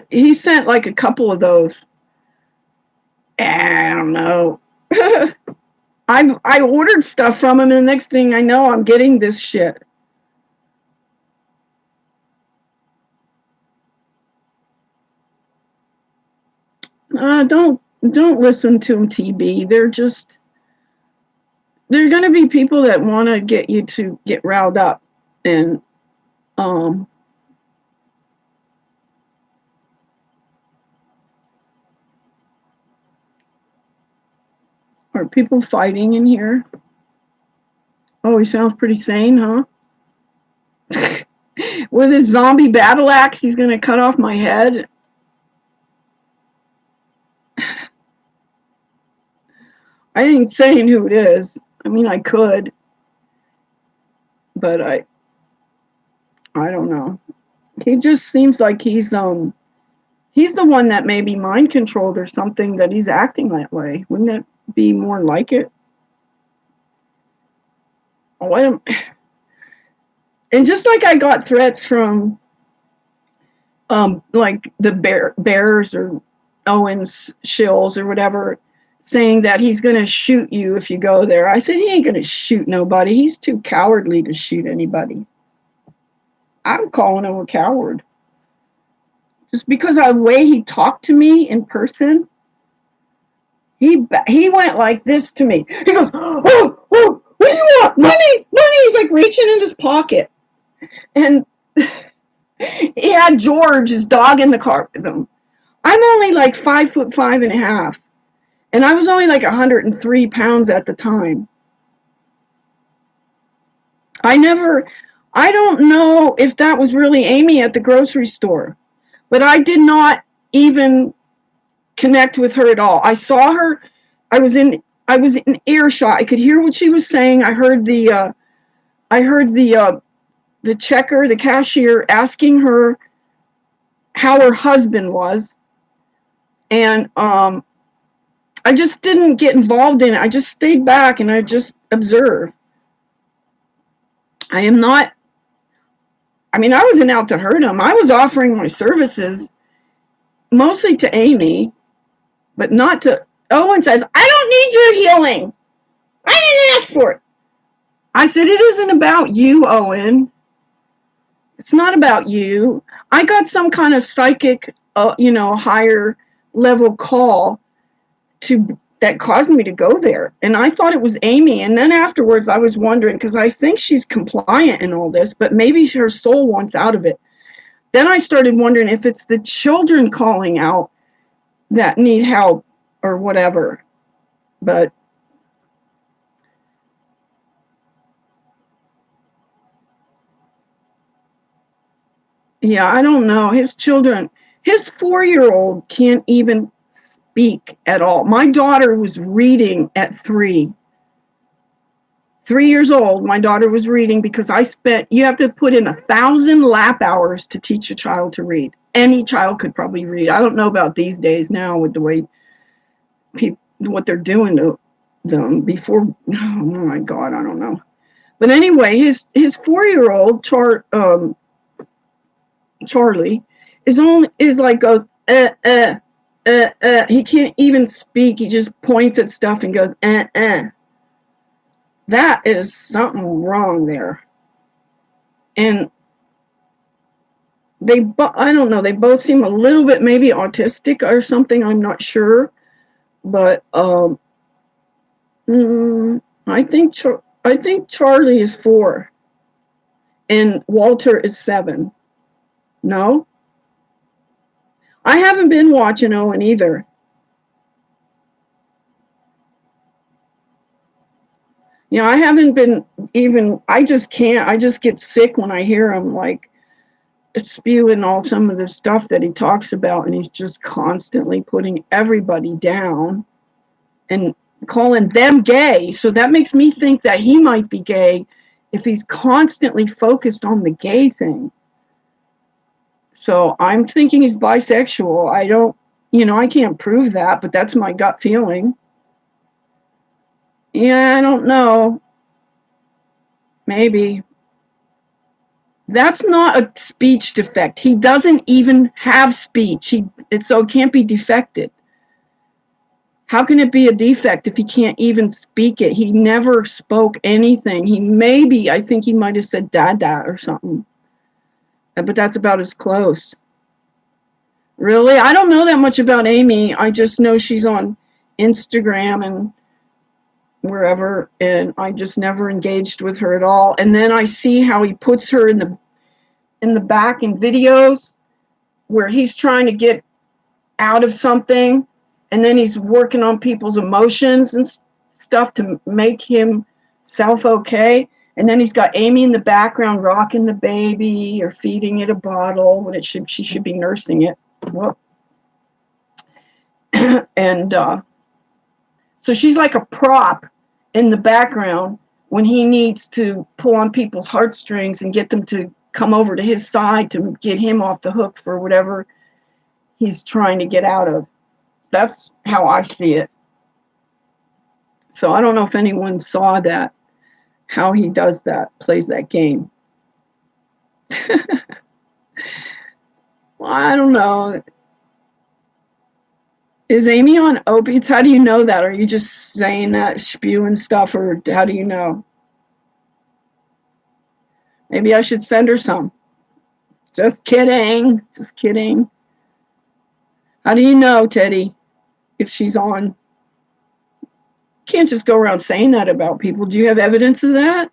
he sent like a couple of those. I don't know. I ordered stuff from him, and the next thing I know, I'm getting this shit. Don't listen to them, TB. They're going to be people that want to get you to get riled up, and are people fighting in here? Oh, he sounds pretty sane, huh? With his zombie battle axe, he's going to cut off my head. I ain't saying who it is. I mean, I could, but I don't know. He just seems like he's the one that may be mind controlled or something, that he's acting that way. Wouldn't it be more like it? Oh, and just like I got threats from like the Bears or Owens shills or whatever, saying that he's going to shoot you if you go there. I said, he ain't going to shoot nobody. He's too cowardly to shoot anybody. I'm calling him a coward. Just because of the way he talked to me in person, he went like this to me. He goes, oh, what do you want? Money. He's like reaching in his pocket. And he had George, his dog, in the car with him. I'm only like 5'5.5", and I was only like 103 pounds at the time. I don't know if that was really Amy at the grocery store, but I did not even connect with her at all. I saw her. I was in earshot. I could hear what she was saying. I heard the checker, the cashier, asking her how her husband was, and I just didn't get involved in it. I just stayed back and I just observed. I wasn't out to hurt him. I was offering my services mostly to Amy, but not to. Owen says, I don't need your healing. I didn't ask for it. I said, it isn't about you, Owen. It's not about you. I got some kind of psychic, higher level call that caused me to go there. And I thought it was Amy. And then afterwards, I was wondering, because I think she's compliant in all this, but maybe her soul wants out of it. Then I started wondering if it's the children calling out that need help or whatever. But yeah, I don't know. His 4-year-old can't even speak at all. My daughter was reading at 3. 3 years old, my daughter was reading, because you have to put in 1,000 lap hours to teach a child to read. Any child could probably read. I don't know about these days now with the way what they're doing to them before. Oh my God, I don't know. But anyway, his 4-year-old Charlie is like goes he can't even speak. He just points at stuff and goes That is something wrong there. And I don't know, they both seem a little bit maybe autistic or something. I'm not sure, but I think Charlie is 4 and Walter is 7. No, I haven't been watching Owen either. You know, I haven't been even, I just can't, I just get sick when I hear him like spewing all some of the stuff that he talks about, and he's just constantly putting everybody down and calling them gay. So that makes me think that he might be gay if he's constantly focused on the gay thing. So I'm thinking he's bisexual. I don't, you know, I can't prove that, but that's my gut feeling. Yeah, I don't know. Maybe. That's not a speech defect. He doesn't even have speech. So it can't be defected. How can it be a defect if he can't even speak it? He never spoke anything. I think he might have said dada or something. But that's about as close. Really? I don't know that much about Amy. I just know she's on Instagram and wherever, and I just never engaged with her at all. And then I see how he puts her in the back in videos where he's trying to get out of something, and then he's working on people's emotions and stuff to make himself okay. And then he's got Amy in the background rocking the baby or feeding it a bottle when she should be nursing it. Whoop. And so she's like a prop in the background when he needs to pull on people's heartstrings and get them to come over to his side to get him off the hook for whatever he's trying to get out of. That's how I see it. So I don't know if anyone saw that, how he does that, plays that game. Well, I don't know. Is Amy on opiates? How do you know that? Are you just saying that, spewing stuff, or how do you know? Maybe I should send her some. Just kidding. Just kidding. How do you know, Teddy, if she's on? You can't just go around saying that about people. Do you have evidence of that?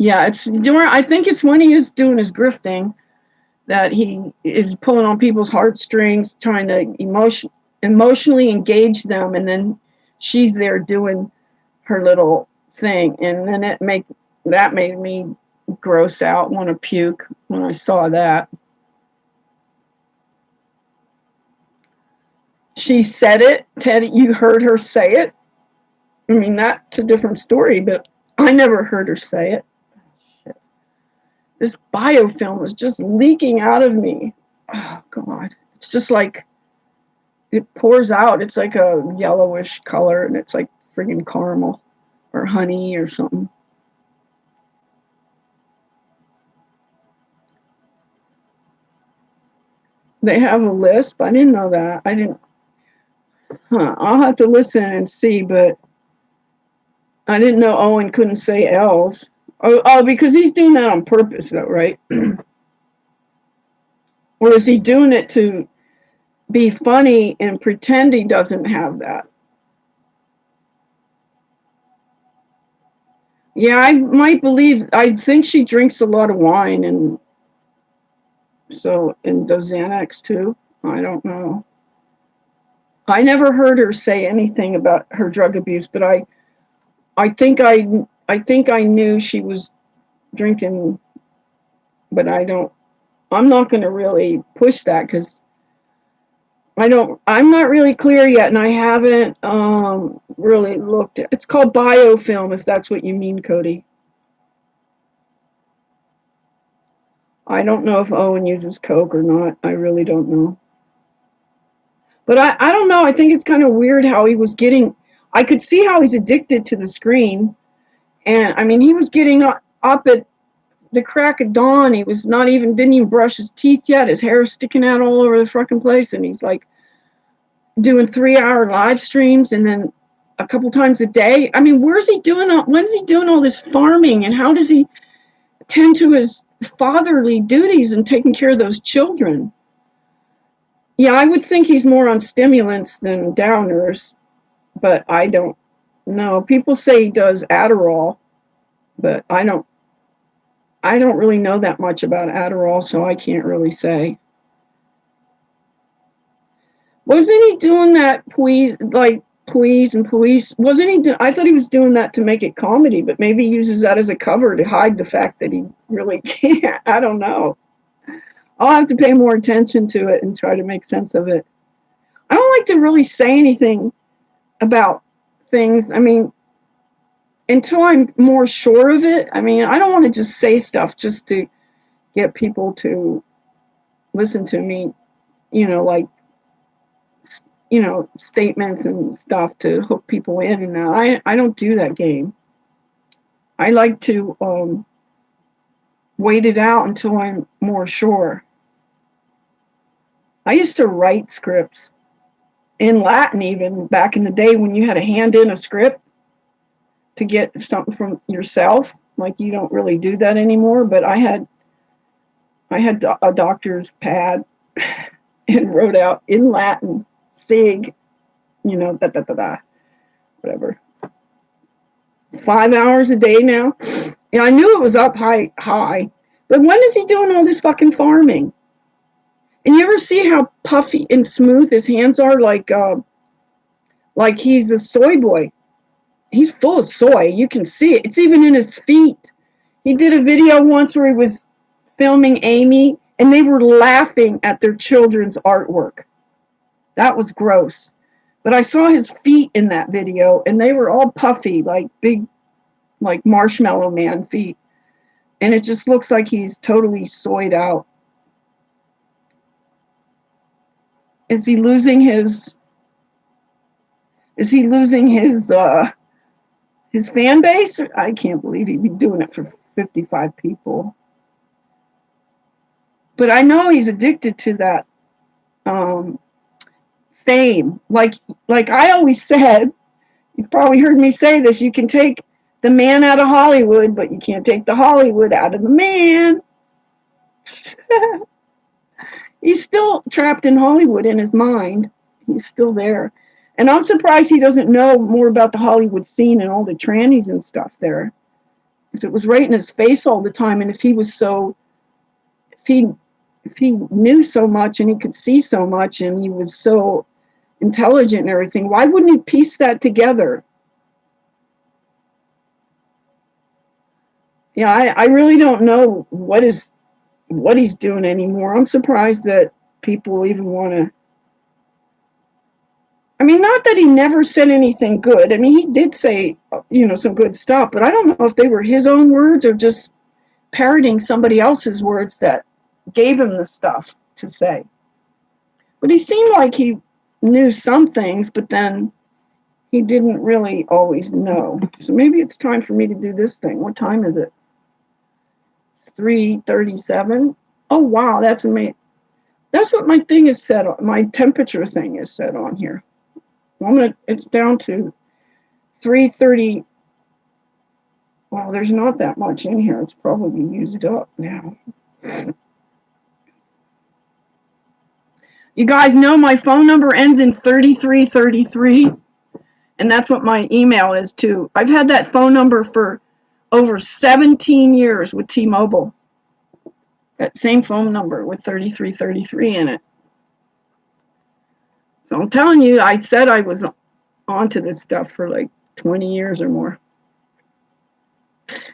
Yeah, I think it's when he is doing his grifting that he is pulling on people's heartstrings, trying to emotionally engage them, and then she's there doing her little thing, and then that made me gross out, want to puke when I saw that. She said it, Teddy. You heard her say it. I mean, that's a different story, but I never heard her say it. This biofilm is just leaking out of me. Oh, God. It's just like it pours out. It's like a yellowish color, and it's like friggin' caramel or honey or something. They have a lisp. I didn't know that. I didn't. Huh. I'll have to listen and see, but I didn't know Owen couldn't say L's. Oh, because he's doing that on purpose, though, right? Or is he doing it to be funny and pretend he doesn't have that? Yeah, I might believe. I think she drinks a lot of wine, and does Xanax too. I don't know. I never heard her say anything about her drug abuse, but I think I knew she was drinking, but I'm not going to really push that because I'm not really clear yet, and I haven't really looked at. It's called biofilm, if that's what you mean, Cody. I don't know if Owen uses coke or not. I really don't know. But I don't know. I think it's kind of weird how he was getting. I could see how he's addicted to the screen, and I mean, he was getting up at the crack of dawn. He was not even didn't even brush his teeth yet. His hair is sticking out all over the fucking place, and he's like doing 3-hour live streams, and then a couple times a day. I mean, where's he doing? When's he doing all this farming, and how does he tend to his fatherly duties and taking care of those children? Yeah, I would think he's more on stimulants than downers, but I don't know. People say he does Adderall, but I don't really know that much about Adderall, so I can't really say. Wasn't he doing that please, like please and police? Wasn't he? I thought he was doing that to make it comedy, but maybe he uses that as a cover to hide the fact that he really can't. I don't know. I'll have to pay more attention to it and try to make sense of it. I don't like to really say anything about things. I mean, until I'm more sure of it. I mean, I don't want to just say stuff just to get people to listen to me, like statements and stuff to hook people in. And I don't do that game. I like to wait it out until I'm more sure. I used to write scripts in Latin even back in the day when you had to hand in a script to get something from yourself. Like you don't really do that anymore, but I had a doctor's pad and wrote out in Latin, sig, da da da da, whatever. 5 hours a day now. And I knew it was up high. But when is he doing all this fucking farming? And you ever see how puffy and smooth his hands are, like he's a soy boy? He's full of soy. You can see it. It's even in his feet. He did a video once where he was filming Amy, and they were laughing at their children's artwork. That was gross. But I saw his feet in that video, and they were all puffy, like big, like marshmallow man feet. And it just looks like he's totally soyed out. Is he losing his fan base? I can't believe he'd be doing it for 55 people. But I know he's addicted to that fame. Like I always said, you've probably heard me say this, you can take the man out of Hollywood, but you can't take the Hollywood out of the man. He's still trapped in Hollywood in his mind. He's still there. And I'm surprised he doesn't know more about the Hollywood scene and all the trannies and stuff there. If it was right in his face all the time, and if he knew so much and he could see so much and he was so intelligent and everything, why wouldn't he piece that together? Yeah, I really don't know what he's doing anymore. I'm surprised that people even want to. I mean, not that he never said anything good. I mean, he did say, some good stuff, but I don't know if they were his own words or just parroting somebody else's words that gave him the stuff to say. But he seemed like he knew some things, but then he didn't really always know. So maybe it's time for me to do this thing. What time is it? 3:37. Oh wow, that's amazing. That's what my thing is set on. My temperature thing is set on here. It's down to 3:30. Well, there's not that much in here. It's probably used up now. You guys know my phone number ends in 3333, and that's what my email is too. I've had that phone number for over 17 years with T-Mobile. That same phone number with 3333 in it. So I'm telling you, I said I was onto this stuff for like 20 years or more.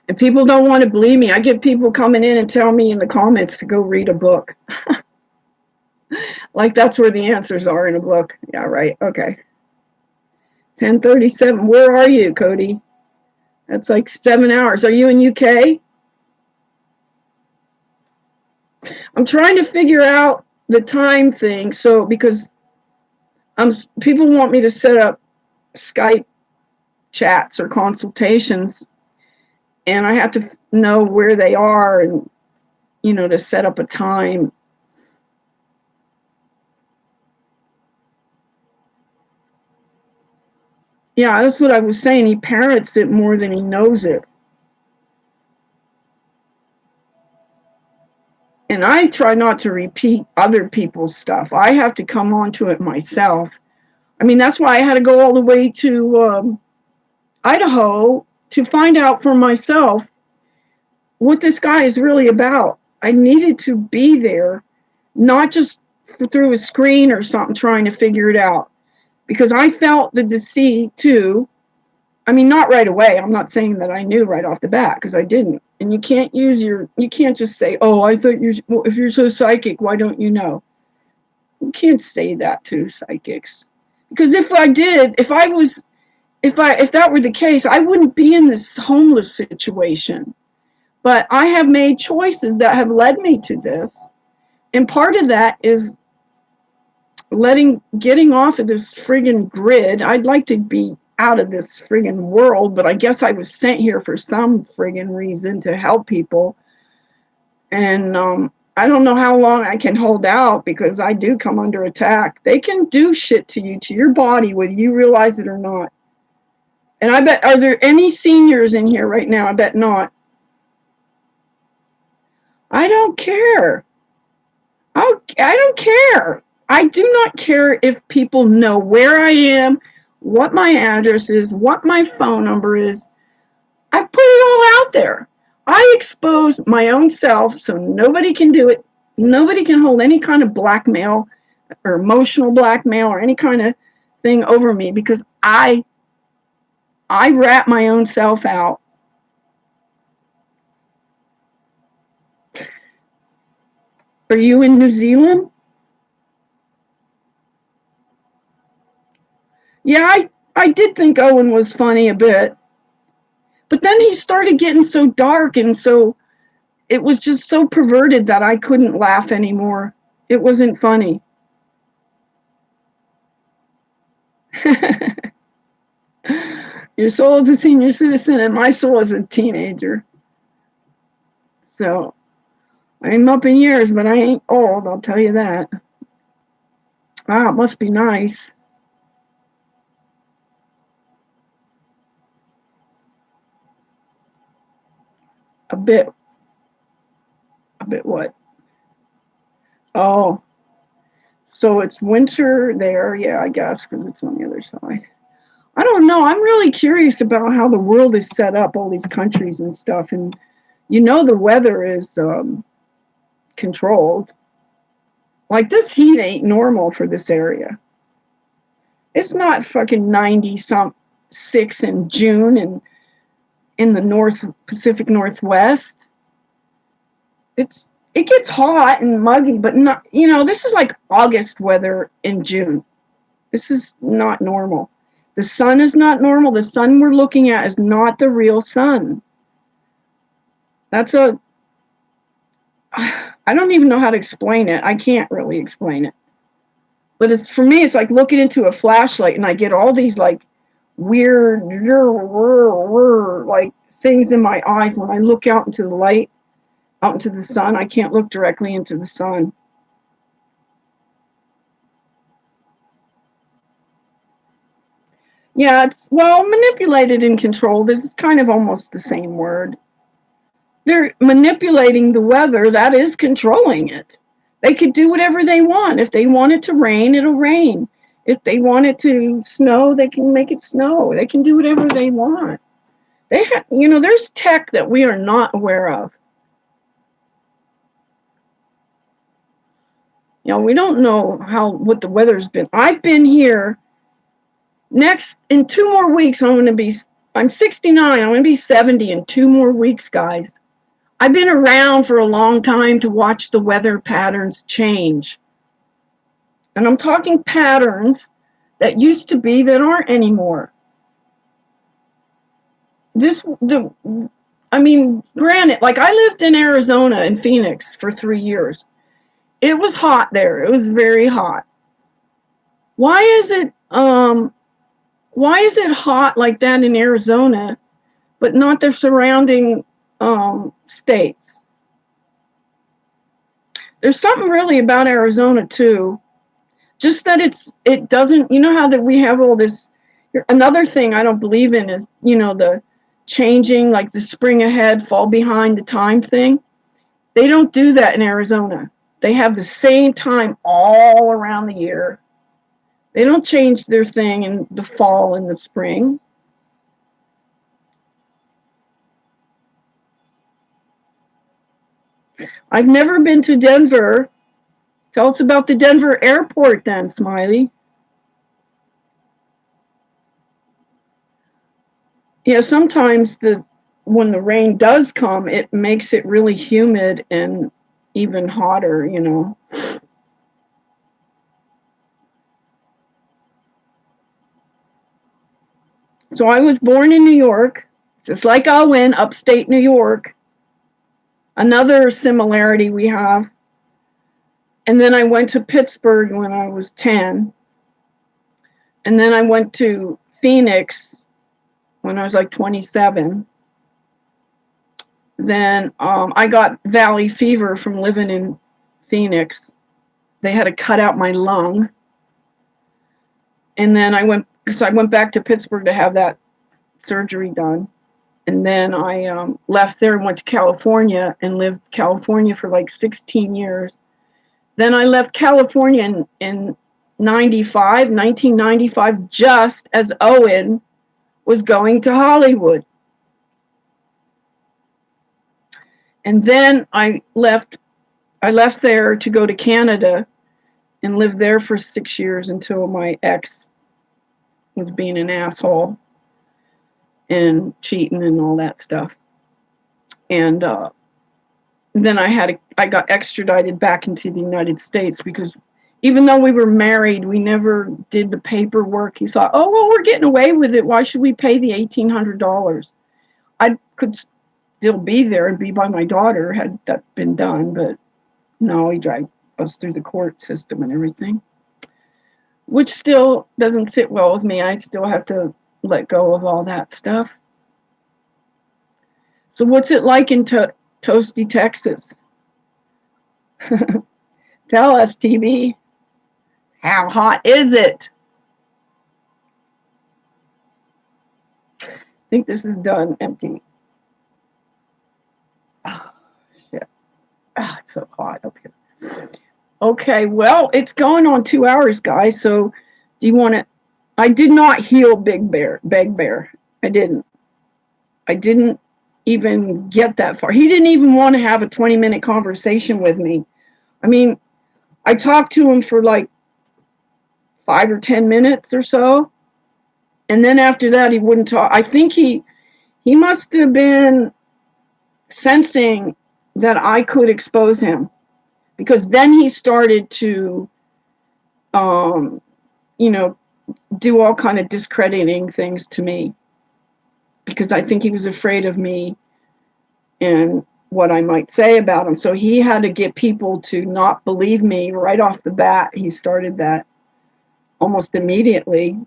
And people don't want to believe me. I get people coming in and tell me in the comments to go read a book. Like that's where the answers are in a book. Yeah, right. Okay. 10:37. Where are you, Cody? That's like 7 hours. Are you in UK? I'm trying to figure out the time thing. So because people want me to set up Skype chats or consultations, and I have to know where they are and to set up a time. Yeah, that's what I was saying. He parrots it more than he knows it. And I try not to repeat other people's stuff. I have to come onto it myself. I mean, that's why I had to go all the way to Idaho to find out for myself what this guy is really about. I needed to be there, not just through a screen or something trying to figure it out. Because I felt the deceit too. I mean, not right away. I'm not saying that I knew right off the bat, because I didn't. And you can't just say, oh, I thought well, if you're so psychic, why don't you know? You can't say that to psychics. Because if I did, if that were the case, I wouldn't be in this homeless situation. But I have made choices that have led me to this. And part of that is getting off of this friggin' grid. I'd like to be out of this friggin' world, but I guess I was sent here for some friggin' reason to help people. And I don't know how long I can hold out, because I do come under attack. They can do shit to you, to your body, whether you realize it or not. And I bet, are there any seniors in here right now? I bet not. I don't care. I don't care. I do not care if people know where I am, what my address is, what my phone number is. I put it all out there. I expose my own self so nobody can do it. Nobody can hold any kind of blackmail or emotional blackmail or any kind of thing over me, because I rat my own self out. Are you in New Zealand? Yeah, I did think Owen was funny a bit. But then he started getting so dark, and so it was just so perverted that I couldn't laugh anymore. It wasn't funny. Your soul is a senior citizen, and my soul is a teenager. So I'm up in years, but I ain't old, I'll tell you that. Wow, it must be nice. A bit. A bit what? Oh, so it's winter there. Yeah, I guess, because it's on the other side. I don't know. I'm really curious about how the world is set up, all these countries and stuff. And the weather is controlled. Like, this heat ain't normal for this area. It's not fucking 90 some 6 in June and in the North Pacific Northwest. It gets hot and muggy, but not, this is like August weather in June. This is not normal. The sun is not normal. The sun we're looking at is not the real sun. I don't even know how to explain it. I can't really explain it. But for me, it's like looking into a flashlight, and I get all these like weird like things in my eyes when I look out into the light, out into the sun. I can't look directly into the sun. Yeah, it's, well, manipulated and controlled is kind of almost the same word. They're manipulating the weather, that is controlling it. They could do whatever they want. If they want it to rain, it'll rain. If they want it to snow, they can make it snow. They can do whatever they want. There's tech that we are not aware of. We don't know what the weather's been. I've been here. Next, in 2 more weeks, I'm 69. I'm going to be 70 in 2 more weeks, guys. I've been around for a long time to watch the weather patterns change. And I'm talking patterns that used to be that aren't anymore. Granted, like, I lived in Arizona, in Phoenix, for 3 years. It was hot there. It was very hot. Why is it hot like that in Arizona, but not the surrounding states? There's something really about Arizona too. Just that it doesn't, how that we have all this. Another thing I don't believe in is, the changing, like the spring ahead, fall behind the time thing. They don't do that in Arizona. They have the same time all around the year. They don't change their thing in the fall and the spring. I've never been to Denver, Tell us about the Denver airport then, Smiley. Yeah, sometimes when the rain does come, it makes it really humid and even hotter, you know. So I was born in New York, just like Owen, upstate New York. Another similarity we have. And then I went to Pittsburgh when I was 10. And then I went to Phoenix when I was like 27. Then I got valley fever from living in Phoenix. They had to cut out my lung. And then I went back to Pittsburgh to have that surgery done. And then I left there and went to California and lived California for like 16 years. Then I left California in 1995, just as Owen was going to Hollywood. And then I left there to go to Canada and lived there for 6 years until my ex was being an asshole and cheating and all that stuff. And then I got extradited back into the United States because even though we were married, we never did the paperwork. He thought, oh, well, we're getting away with it. Why should we pay the $1,800? I could still be there and be by my daughter had that been done, but no, he dragged us through the court system and everything, which still doesn't sit well with me. I still have to let go of all that stuff. So what's it like in Toasty, Texas? Tell us, TV. How hot is it? I think this is done empty. Oh, shit. Oh, it's so hot up here. Okay, well, it's going on 2 hours, guys. So do you want to... I did not heal Big Bear. I didn't even get that far. He didn't even want to have a 20-minute conversation with me. I mean, I talked to him for like 5 or 10 minutes or so. And then after that, he wouldn't talk. I think he must have been sensing that I could expose him, because then he started to, you know, do all kind of discrediting things to me, because I think he was afraid of me and what I might say about him. So he had to get people to not believe me right off the bat. He started that almost immediately.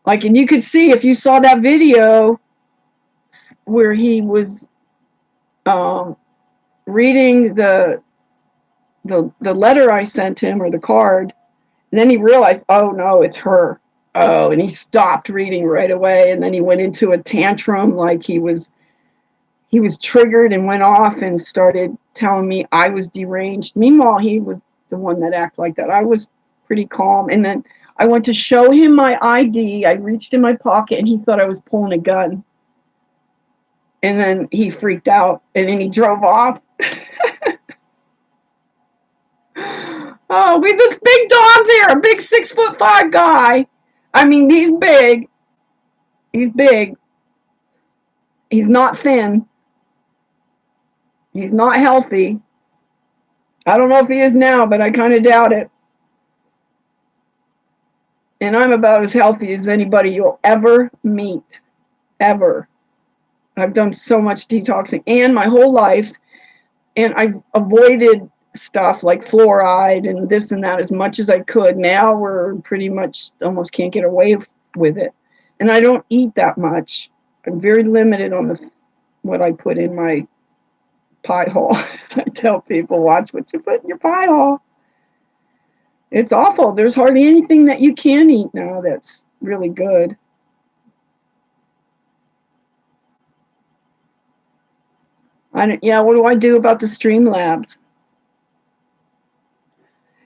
Like, and you could see if you saw that video where he was reading the letter I sent him, or the card, and then he realized, oh no, it's her. Oh, and he stopped reading right away, and then he went into a tantrum, like he was triggered, and went off and started telling me I was deranged. Meanwhile, he was the one that acted like that. I was pretty calm. And then I went to show him my ID. I reached in my pocket, and he thought I was pulling a gun. And then he freaked out, and then he drove off. Oh, we have this big dog there, a big 6'5" guy. I mean, he's big. He's big. He's not thin. He's not healthy. I don't know if he is now, but I kind of doubt it. And I'm about as healthy as anybody you'll ever meet. Ever. I've done so much detoxing and my whole life, and I've avoided stuff like fluoride and this and that as much as I could. Now we're pretty much almost can't get away with it. And I don't eat that much. I'm very limited on what I put in my pie hole. I tell people, watch what you put in your pie hole. It's awful. There's hardly anything that you can eat now that's really good. Yeah, what do I do about the Streamlabs?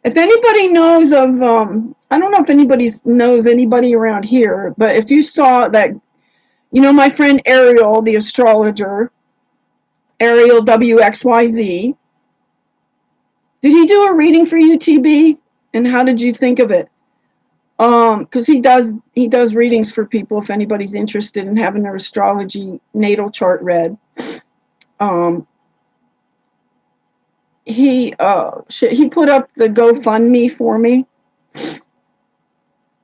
If anybody knows of, I don't know if anybody knows anybody around here, but if you saw that, you know, my friend Ariel, the astrologer, Ariel WXYZ, Did he do a reading for you, TB? And how did you think of it? Because he does readings for people if anybody's interested in having their astrology natal chart read. He put up the GoFundMe for me,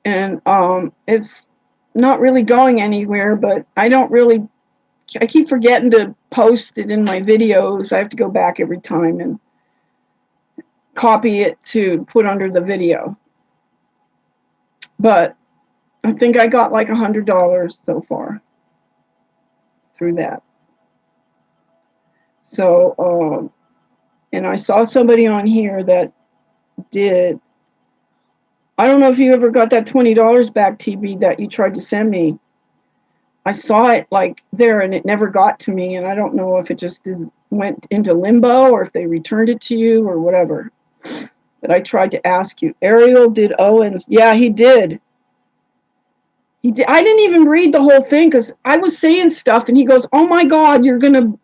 and it's not really going anywhere, but I keep forgetting to post it in my videos. I have to go back every time and copy it to put under the video. But I think I got like $100 so far through that. So, and I saw somebody on here that did. I don't know if you ever got that $20 back, TB, that you tried to send me. I saw it like there and it never got to me, and I don't know if it just went into limbo or if they returned it to you or whatever. But I tried to ask you. Ariel did Owens. Yeah, he did. He did. I didn't even read the whole thing because I was saying stuff, and he goes, "Oh my God, you're gonna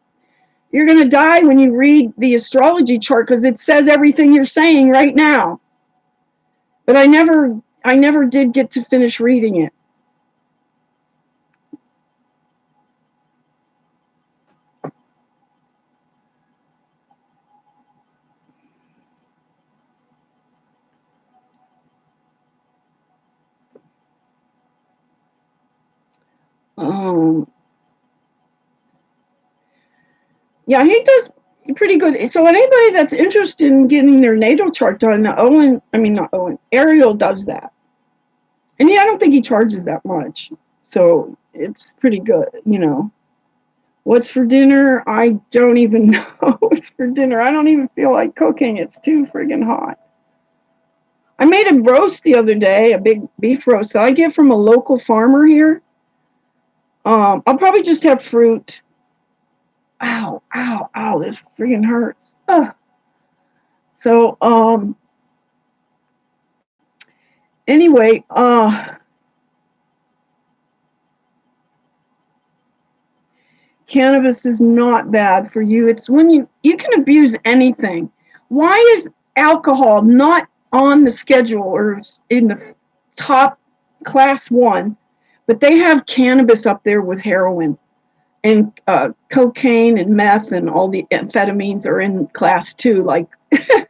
die when you read the astrology chart because it says everything you're saying right now." But I never did get to finish reading it. Yeah, he does pretty good. So anybody that's interested in getting their natal chart done, Ariel does that. And yeah, I don't think he charges that much. So it's pretty good, you know. What's for dinner? I don't even know what's for dinner. I don't even feel like cooking. It's too friggin' hot. I made a roast the other day, a big beef roast that I get from a local farmer here. I'll probably just have fruit. Ow, ow, ow, this friggin' hurts. Ugh. So, anyway, cannabis is not bad for you. It's when you can abuse anything. Why is alcohol not on the schedule or in the top class 1, but they have cannabis up there with heroin and cocaine and meth and all the amphetamines are in class 2, like as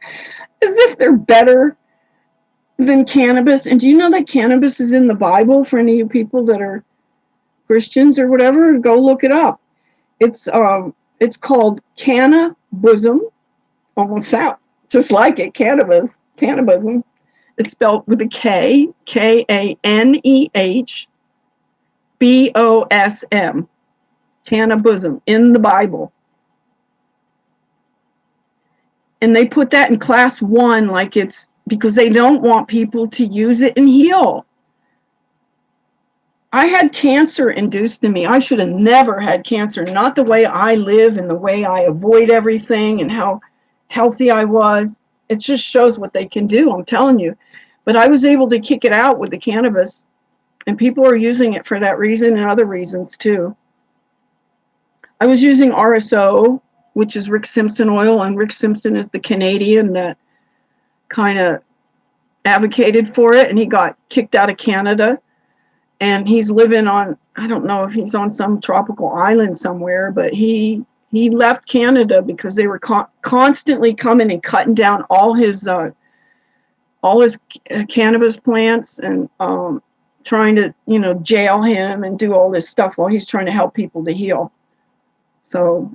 if they're better than cannabis. And do you know that cannabis is in the Bible for any of you people that are Christians or whatever? Go look it up. It's cannabism. Almost sounds just like it. Cannabism. It's spelled with a K, Kanehbosm. Cannabism in the Bible. And they put that in class 1 like it's because they don't want people to use it and heal. I had cancer induced in me. I should have never had cancer. Not the way I live and the way I avoid everything and how healthy I was. It just shows what they can do, I'm telling you. But I was able to kick it out with the cannabis, and people are using it for that reason and other reasons too. I was using RSO, which is Rick Simpson oil, and Rick Simpson is the Canadian that kind of advocated for it, and he got kicked out of Canada. And he's living on, I don't know if he's on some tropical island somewhere, but he left Canada because they were constantly coming and cutting down all his cannabis plants and trying to, jail him and do all this stuff while he's trying to help people to heal. So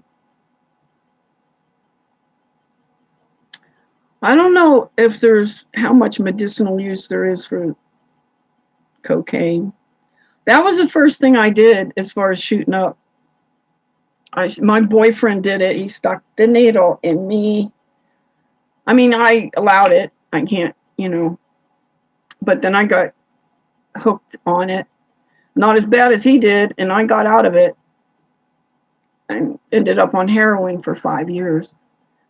I don't know if there's how much medicinal use there is for cocaine. That was the first thing I did as far as shooting up. My boyfriend did it. He stuck the needle in me. I mean, I allowed it. I can't, but then I got hooked on it. Not as bad as he did, and I got out of it and ended up on heroin for 5 years.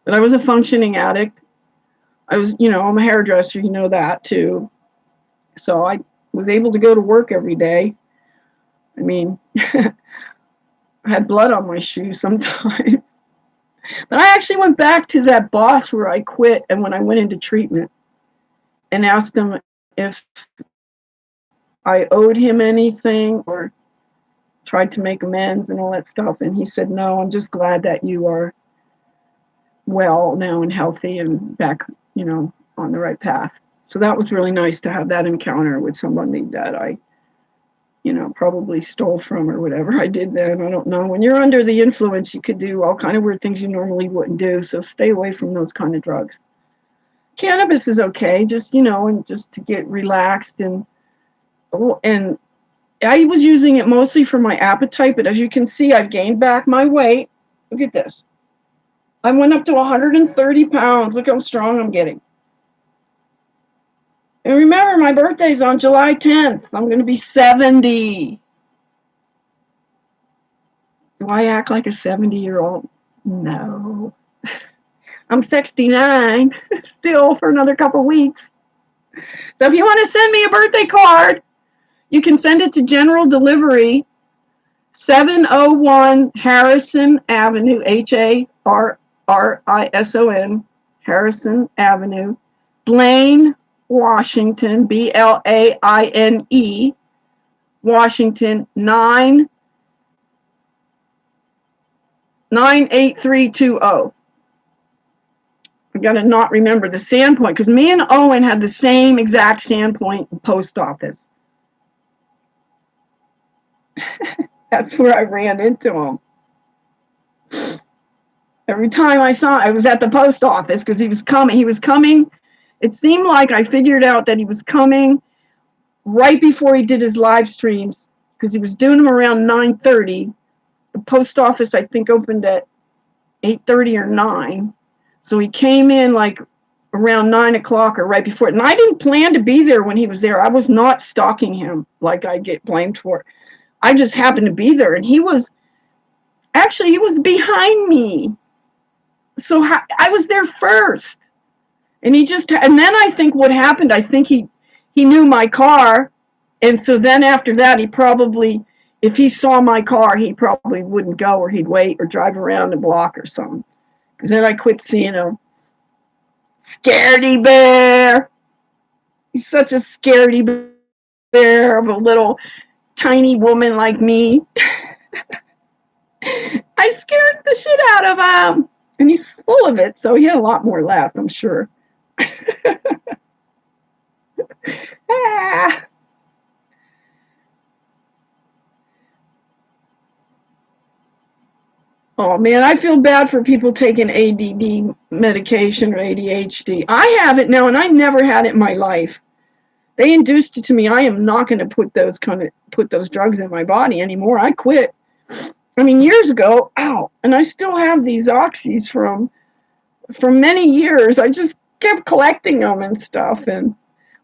But I was a functioning addict. I was, I'm a hairdresser, you know that too. So I was able to go to work every day. I mean, I had blood on my shoes sometimes. But I actually went back to that boss where I quit and when I went into treatment and asked him if I owed him anything or tried to make amends and all that stuff. And he said, no, I'm just glad that you are well now and healthy and back, on the right path. So that was really nice to have that encounter with somebody that I, probably stole from or whatever I did then. I don't know. When you're under the influence, you could do all kind of weird things you normally wouldn't do. So stay away from those kind of drugs. Cannabis is okay, just, and just to get relaxed and I was using it mostly for my appetite, but as you can see, I've gained back my weight. Look at this. I went up to 130 pounds. Look how strong I'm getting. And remember, my birthday's on July 10th. I'm going to be 70. Do I act like a 70-year-old? No. I'm 69 still for another couple weeks. So if you want to send me a birthday card, you can send it to General Delivery, 701 Harrison Avenue, Harrison, Harrison Avenue, Blaine, Washington, Blaine, Washington, 98320. I gotta not remember the Sandpoint because me and Owen had the same exact Sandpoint post office. That's where I ran into him. Every time I was at the post office because he was coming. It seemed like I figured out that he was coming right before he did his live streams because he was doing them around 9:30. The post office, I think, opened at 8:30 or 9. So he came in like around 9 o'clock or right before it. And I didn't plan to be there when he was there. I was not stalking him like I get blamed for. I just happened to be there. And he was behind me. So I was there first. And then I think what happened, I think he knew my car. And so then after that, if he saw my car, he probably wouldn't go or he'd wait or drive around the block or something. Because then I quit seeing him. Scaredy bear. He's such a scaredy bear of a little tiny woman like me. I scared the shit out of him. And he's full of it, so he had a lot more left, I'm sure. Ah. Oh man, I feel bad for people taking ADD medication or ADHD. I have it now, and I never had it in my life. They induced it to me. I am not going to put those drugs in my body anymore. I quit. I mean, years ago. Ow! And I still have these oxys from many years. I just kept collecting them and stuff. And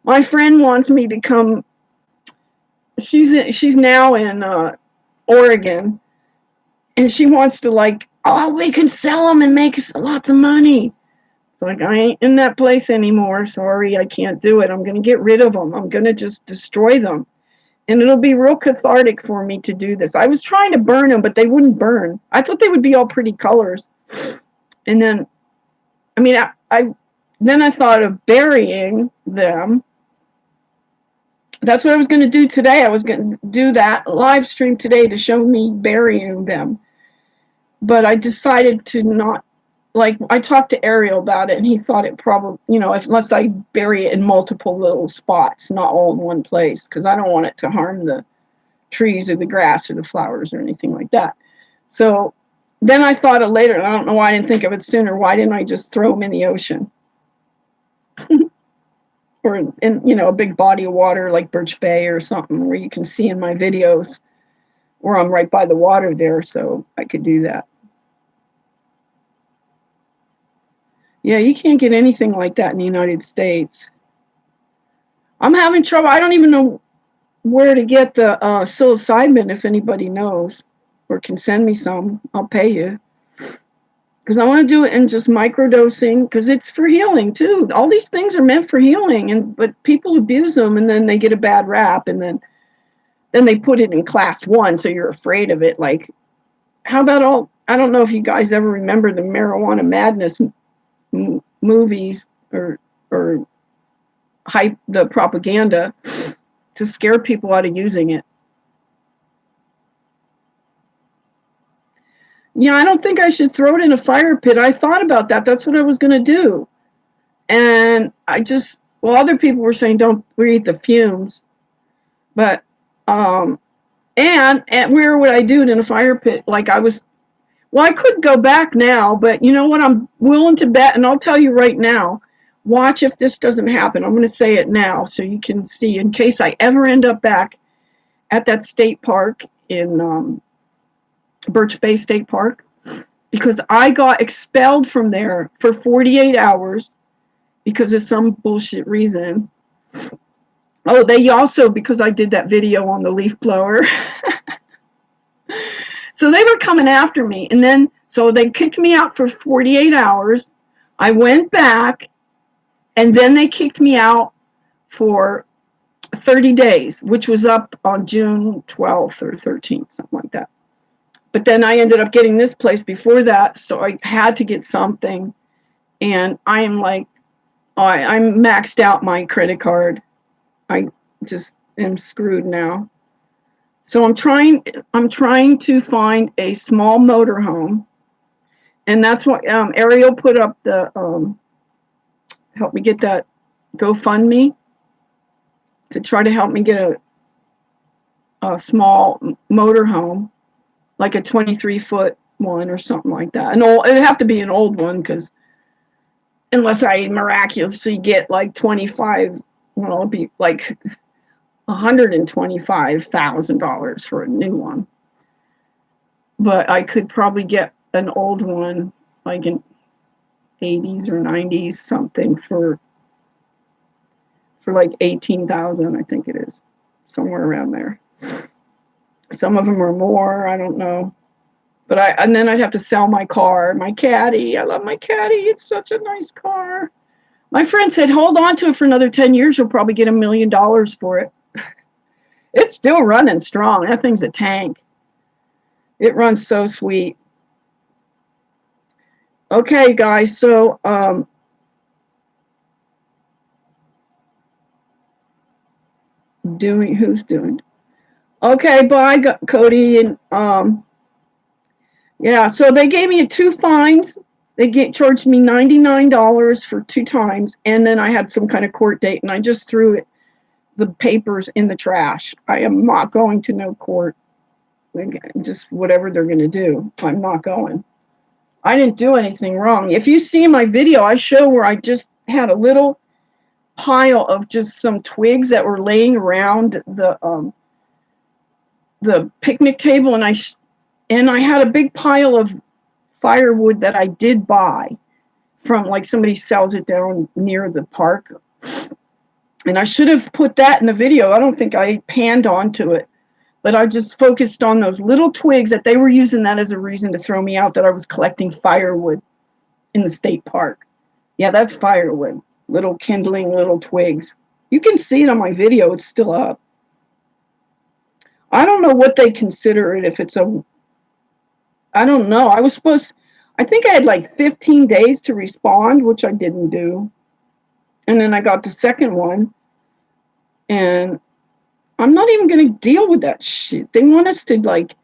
my friend wants me to come. She's now in Oregon. And she wants to we can sell them and make lots of money. It's like, I ain't in that place anymore. Sorry, I can't do it. I'm going to get rid of them. I'm going to just destroy them. And it'll be real cathartic for me to do this. I was trying to burn them, but they wouldn't burn. I thought they would be all pretty colors. And then, then I thought of burying them. That's what I was going to do today. I was going to do that live stream today to show me burying them. But I decided to not, I talked to Ariel about it, and he thought it probably, unless I bury it in multiple little spots, not all in one place, because I don't want it to harm the trees or the grass or the flowers or anything like that. So then I thought of later, and I don't know why I didn't think of it sooner. Why didn't I just throw them in the ocean? Or in, a big body of water like Birch Bay or something where you can see in my videos where I'm right by the water there, so I could do that. Yeah, you can't get anything like that in the United States. I'm having trouble. I don't even know where to get the psilocybin if anybody knows or can send me some. I'll pay you. Because I want to do it in just microdosing because it's for healing too. All these things are meant for healing, but people abuse them and then they get a bad rap and then they put it in class 1, so you're afraid of it. Like, how about all I don't know if you guys ever remember the Marijuana Madness movies or hype, the propaganda to scare people out of using it. Yeah, I don't think I should throw it in a fire pit. I thought about that. That's what I was going to do. And well, other people were saying don't breathe the fumes. But, and where would I do it in a fire pit? Like well, I could go back now, but you know what? I'm willing to bet, and I'll tell you right now, watch if this doesn't happen. I'm going to say it now so you can see in case I ever end up back at that state park in Birch Bay State Park, because I got expelled from there for 48 hours because of some bullshit reason. Oh, they also, because I did that video on the leaf blower. So they were coming after me. And then, so they kicked me out for 48 hours. I went back, and then they kicked me out for 30 days, which was up on June 12th or 13th, something like that. But then I ended up getting this place before that, so I had to get something. And I am like, I'm maxed out my credit card. I just am screwed now. So I'm trying to find a small motorhome, and that's what Ariel put up the help me get that GoFundMe to try to help me get a small motorhome, like a 23-foot one or something like that. It'd have to be an old one, because unless I miraculously get like 25, well, it'll be like $125,000 for a new one. But I could probably get an old one, like in 80s or 90s, something for like 18,000, I think it is, somewhere around there. Some of them are more, I don't know. But and then I'd have to sell my car, my Caddy. I love my Caddy. It's such a nice car. My friend said, hold on to it for another 10 years. You'll probably get $1 million for it. It's still running strong. That thing's a tank. It runs so sweet. Okay, guys. So, who's doing? Okay, bye, Cody. And yeah, so they gave me 2 fines. They charged me $99 for 2 times, and then I had some kind of court date, and I just threw the papers in the trash. I am not going to no court. Just whatever they're going to do, I'm not going. I didn't do anything wrong. If you see my video, I show where I just had a little pile of just some twigs that were laying around the picnic table, and I had a big pile of firewood that I did buy from, like, somebody sells it down near the park. And I should have put that in the video. I don't think I panned onto it, but I just focused on those little twigs that they were using that as a reason to throw me out, that I was collecting firewood in the state park. Yeah, that's firewood. Little kindling, little twigs. You can see it on my video. It's still up. I don't know what they consider it, if it's I don't know. I think I had like 15 days to respond, which I didn't do. And then I got the second one, and I'm not even going to deal with that shit. They want us to, like,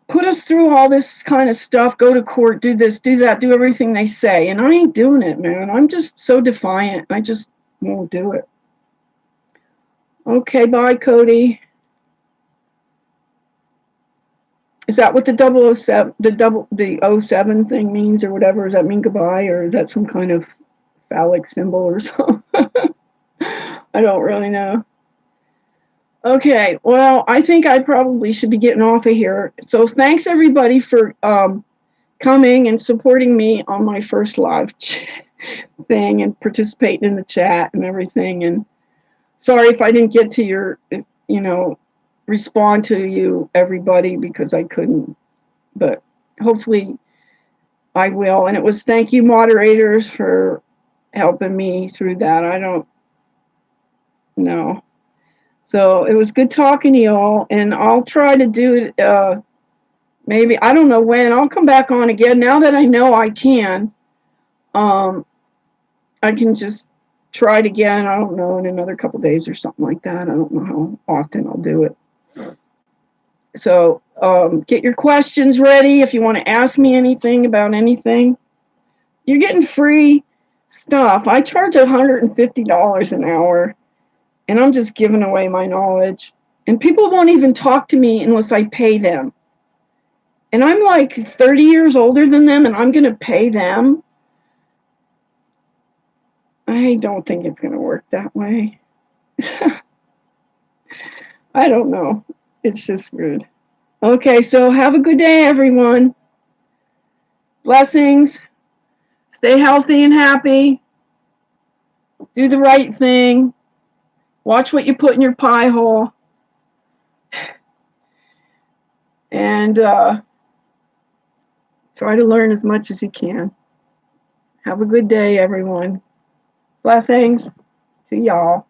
put us through all this kind of stuff, go to court, do this, do that, do everything they say. And I ain't doing it, man. I'm just so defiant. I just won't do it. Okay, bye, Cody. Is that what the 007, the 07 thing means, or whatever? Does that mean goodbye, or is that some kind of phallic symbol or something? I don't really know. Okay, well, I think I probably should be getting off of here. So thanks, everybody, for coming and supporting me on my first live thing and participating in the chat and everything. And sorry if I didn't get to your, respond to you, everybody, because I couldn't. But hopefully I will. And it was thank you, moderators, for helping me through that. I don't know. So it was good talking to y'all, and I'll try to do it maybe, I don't know when. I'll come back on again. Now that I know I can, I can just try it again. I don't know, in another couple days or something like that. I don't know how often I'll do it. So get your questions ready if you want to ask me anything about anything. You're getting free stuff. I charge $150 an hour, and I'm just giving away my knowledge. And people won't even talk to me unless I pay them. And I'm like 30 years older than them, and I'm going to pay them. I don't think it's going to work that way. I don't know. It's just rude. Okay, so have a good day, everyone. Blessings. Stay healthy and happy. Do the right thing. Watch what you put in your pie hole. And try to learn as much as you can. Have a good day, everyone. Blessings to y'all.